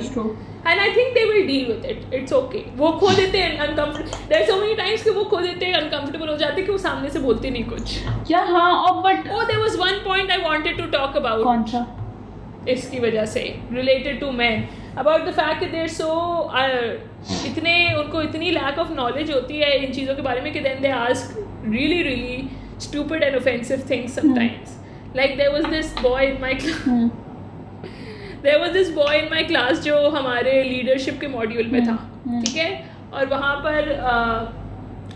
And I think they will deal with it. It's okay. वो खो देते हैं uncomfortable. There are so many times कि वो खो देते हैं, uncomfortable हो जाते हैं कि वो सामने से बोलते नहीं कुछ. क्या हाँ, और but there was one point I wanted to talk about. कौन सा? इसकी वजह से related to men, about the fact that they're so उनको इतनी lack of knowledge होती है इन चीज़ों के बारे में कि then they ask really stupid and offensive things sometimes. Like there was this boy in my class. There was this boy in my class जो हमारे leadership के मॉड्यूल में था, ठीक है. और वहाँ पर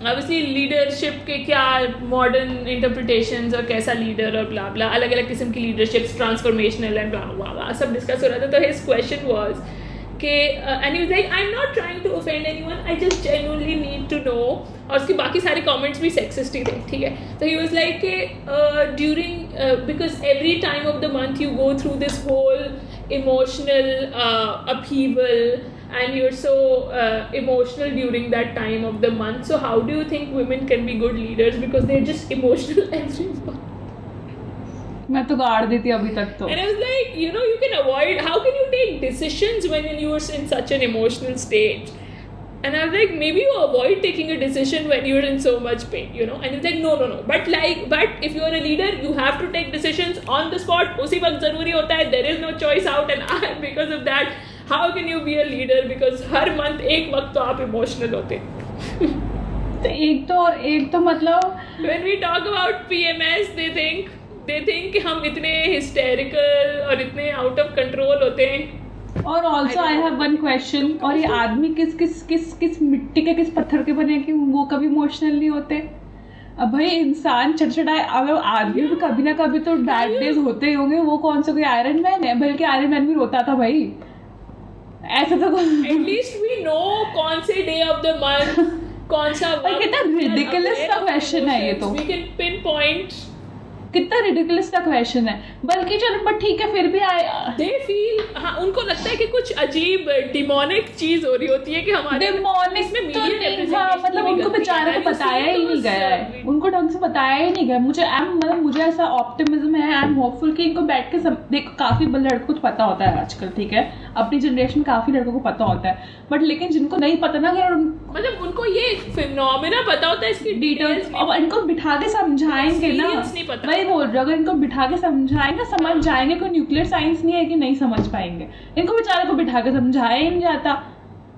obviously leadership के क्या modern interpretations और कैसा leader और blah blah, अलग अलग किस्म की leaderships, transformational and blah blah blah सब discuss हो रहा था. तो his question was कि and he was like, I'm not trying to offend anyone, I just genuinely need to know. और उसके बाकी सारे comments भी sexist ही थे, ठीक है. So he was like कि during because every time of the month you go through this whole emotional upheaval, and you're so emotional during that time of the month. So how do you think women can be good leaders, because they're just emotional every month? मैं तो गाड़ देती अभी तक तो. And I was like, you know, you can avoid, how can you take decisions when you're in such an emotional state? And I was like, maybe you avoid taking a decision when you're in so much pain, you know. And he's like, no. But if you're a leader, you have to take decisions on the spot. उसी वक्त ज़रूरी होता है. There is no choice out. And because of that, how can you be a leader? Because her month एक वक्त तो आप emotional होते. तो एक तो मतलब. When we talk about PMS, they think कि हम इतने hysterical और इतने out of control होते हैं. और also I have one question, और ये आदमी किस मिट्टी के किस पत्थर के बने कि वो कभी इमोशनल नहीं होते? अब भाई इंसान चढ़चढ़ाए, अब आदमी भी कभी ना कभी तो बैड डेज होते ही होंगे. वो कौन सा कोई आयरन मैन है? बल्कि आयरन मैन भी रोता था भाई. ऐसा तो एटलीस्ट वी नो कौन से डे ऑफ द मंथ, कौन सा. कितना रिडिकुलस सा क्वेश्चन है ये तो. We can pinpoint. कितना रिडिकुलस का क्वेश्चन है. बल्कि चलो बट ठीक है, फिर भी दे फील, हाँ, उनको लगता है कि कुछ अजीब डिमोनिक चीज हो रही होती है कि हमारे डिमोनिक तो नहीं. हाँ, मतलब उनको बेचारे को बताया ही नहीं गया है. उनको ढंग से बताया ही नहीं गया. मुझे ऐसा ऑप्टिमिज्म है, आई एम होपफुल कि इनको बैठ के देखो, काफी लड़कों को पता होता है आजकल, ठीक है, अपनी जनरेशन काफी लड़कों को पता होता है. बट लेकिन जिनको नहीं पता ना, मतलब उनको ये फिनोमेना पता होता है, इसकी डिटेल्स. अब इनको बिठा के समझाएंगे ना, वही बोल रहे, अगर इनको बिठा के समझाएंगे समझ जाएंगे. कोई न्यूक्लियर साइंस नहीं है कि नहीं समझ पाएंगे. इनको बेचारे को बिठा के समझाया ही नहीं जाता.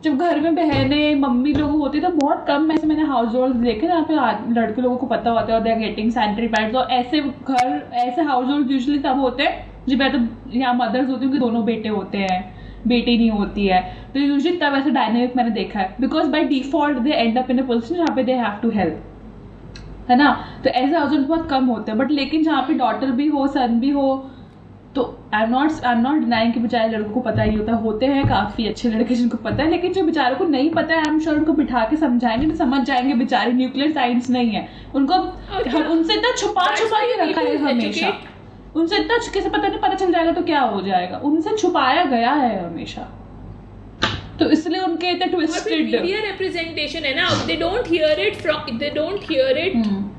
जब घर में बहनें मम्मी लोग होती तो बहुत कम, ऐसे मैंने हाउस होल्ड देखे ना, पे लड़के लोगों को पता होता है और they are getting sanitary pads. और ऐसे हाउस होल्ड यूजुअली तब होते हैं जब या तो यहाँ मदर्स होती हैं कि दोनों बेटे होते हैं, बेटी नहीं होती है, तो यूजुअली तब ऐसा डायनेमिक मैंने देखा है. Because by default they and up in a position जहाँ पे दे हैव टू हेल्प, है ना. तो ऐसे हाउस होल्ड बहुत कम होते हैं. बट लेकिन जहाँ पे डॉटर भी हो, सन भी हो, तो आई एम नॉट डिनाइंग कि बेचारे लड़कों को पता ही होते हैं काफ़ी अच्छे लड़के जिनको पता है. लेकिन जो बेचारों को नहीं पता है, आई एम श्योर उनको बिठा के समझाएंगे तो समझ जाएंगे. बेचारे न्यूक्लियर साइंस नहीं है उनको, उनसे इतना छुपा के रखा है हमेशा. उनसे इतना कैसे पता नहीं, पता चल जाएगा तो क्या हो जाएगा. उनसे छुपाया गया है हमेशा, तो इसलिए उनके इतने ट्विस्टेड मीडिया रिप्रेजेंटेशन है ना. They don't hear it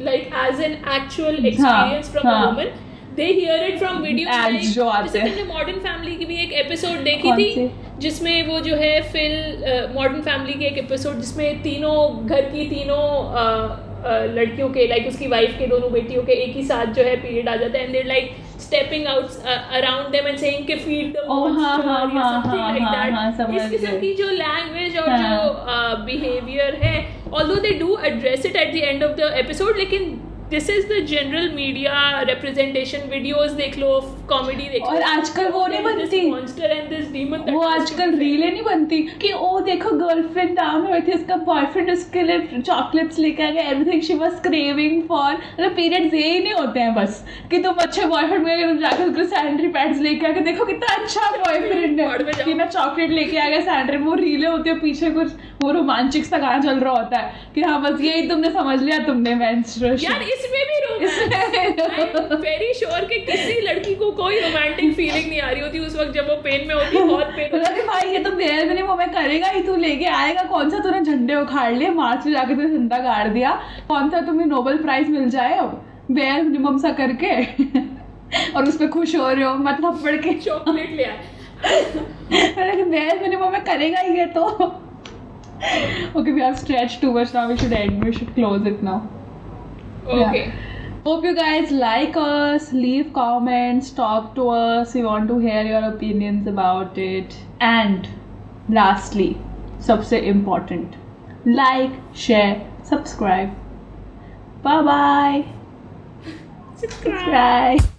like as an actual experience from a woman. They hear it from videos जो आते हैं. जैसे मॉडर्न फैमिली की भी एक एपिसोड देखी थी, जिसमें वो जो है मॉडर्न फैमिली की एक एपिसोड जिसमें तीनों घर की लड़कियों के, लाइक उसकी वाइफ के दोनों बेटियों के एक ही साथ जो है पीरियड आ जाता है. And there like stepping out around them and saying कि feed the monster or something like that. इस किस्म की जो language और जो behavior है, although they do address it at the end of the episode, लेकिन this is the general media representation. videos देख लो, comedy देख लो. और आजकल वो नहीं बनती, monster and this demon. वो आजकल रीलें नहीं बनती कि ओ देखो गर्लफ्रेंड डाउन हुई थी, उसका बॉयफ्रेंड उसके लिए चॉकलेट्स लेके आ गया, everything she was craving for. मतलब पीरियड्स ये ही नहीं होते हैं बस कि तुम अच्छे बॉयफ्रेंड में तुम जाकर उसके सैनिटरी पैड्स लेके आके देखो कितना अच्छा बॉयफ्रेंड है कि मैं चॉकलेट लेके आ गया सैनिटरी. वो रीलें होती है, पीछे कुछ वो रोमांचिक सा गाना चल रहा होता है कि हाँ बस यही तुमने समझ लिया, तुमने मेंस्ट्रुएशन. यार इसमें भी रोमांस, वेरी श्योर कि किसी लड़की को कोई रोमांटिक फीलिंग नहीं आ रही होती उस वक्त जब वो पेन में होती है. बहुत पेन होता है. भाई ये तो बेयर में नहीं, वो मैं करेगा ही, तू लेके आएगा. कौन सा तूने झंडे उखाड़ लिए, मार्च में जाके तूने झंडा गाड़ दिया, कौन सा तुम्हें नोबेल प्राइज मिल जाए अब बेयर मिनिमम सा करके और उस पर खुश हो रहे हो, मतलब पढ़ के चॉकलेट ले आए. बेयर मिनिमम में करेगा ही है तो. Okay, we have stretched too much now. We should end. We should close it now. Okay. Yeah. Hope you guys like us. Leave comments. Talk to us. We want to hear your opinions about it. And lastly, सबसे important, like, share, subscribe. Bye bye. Subscribe.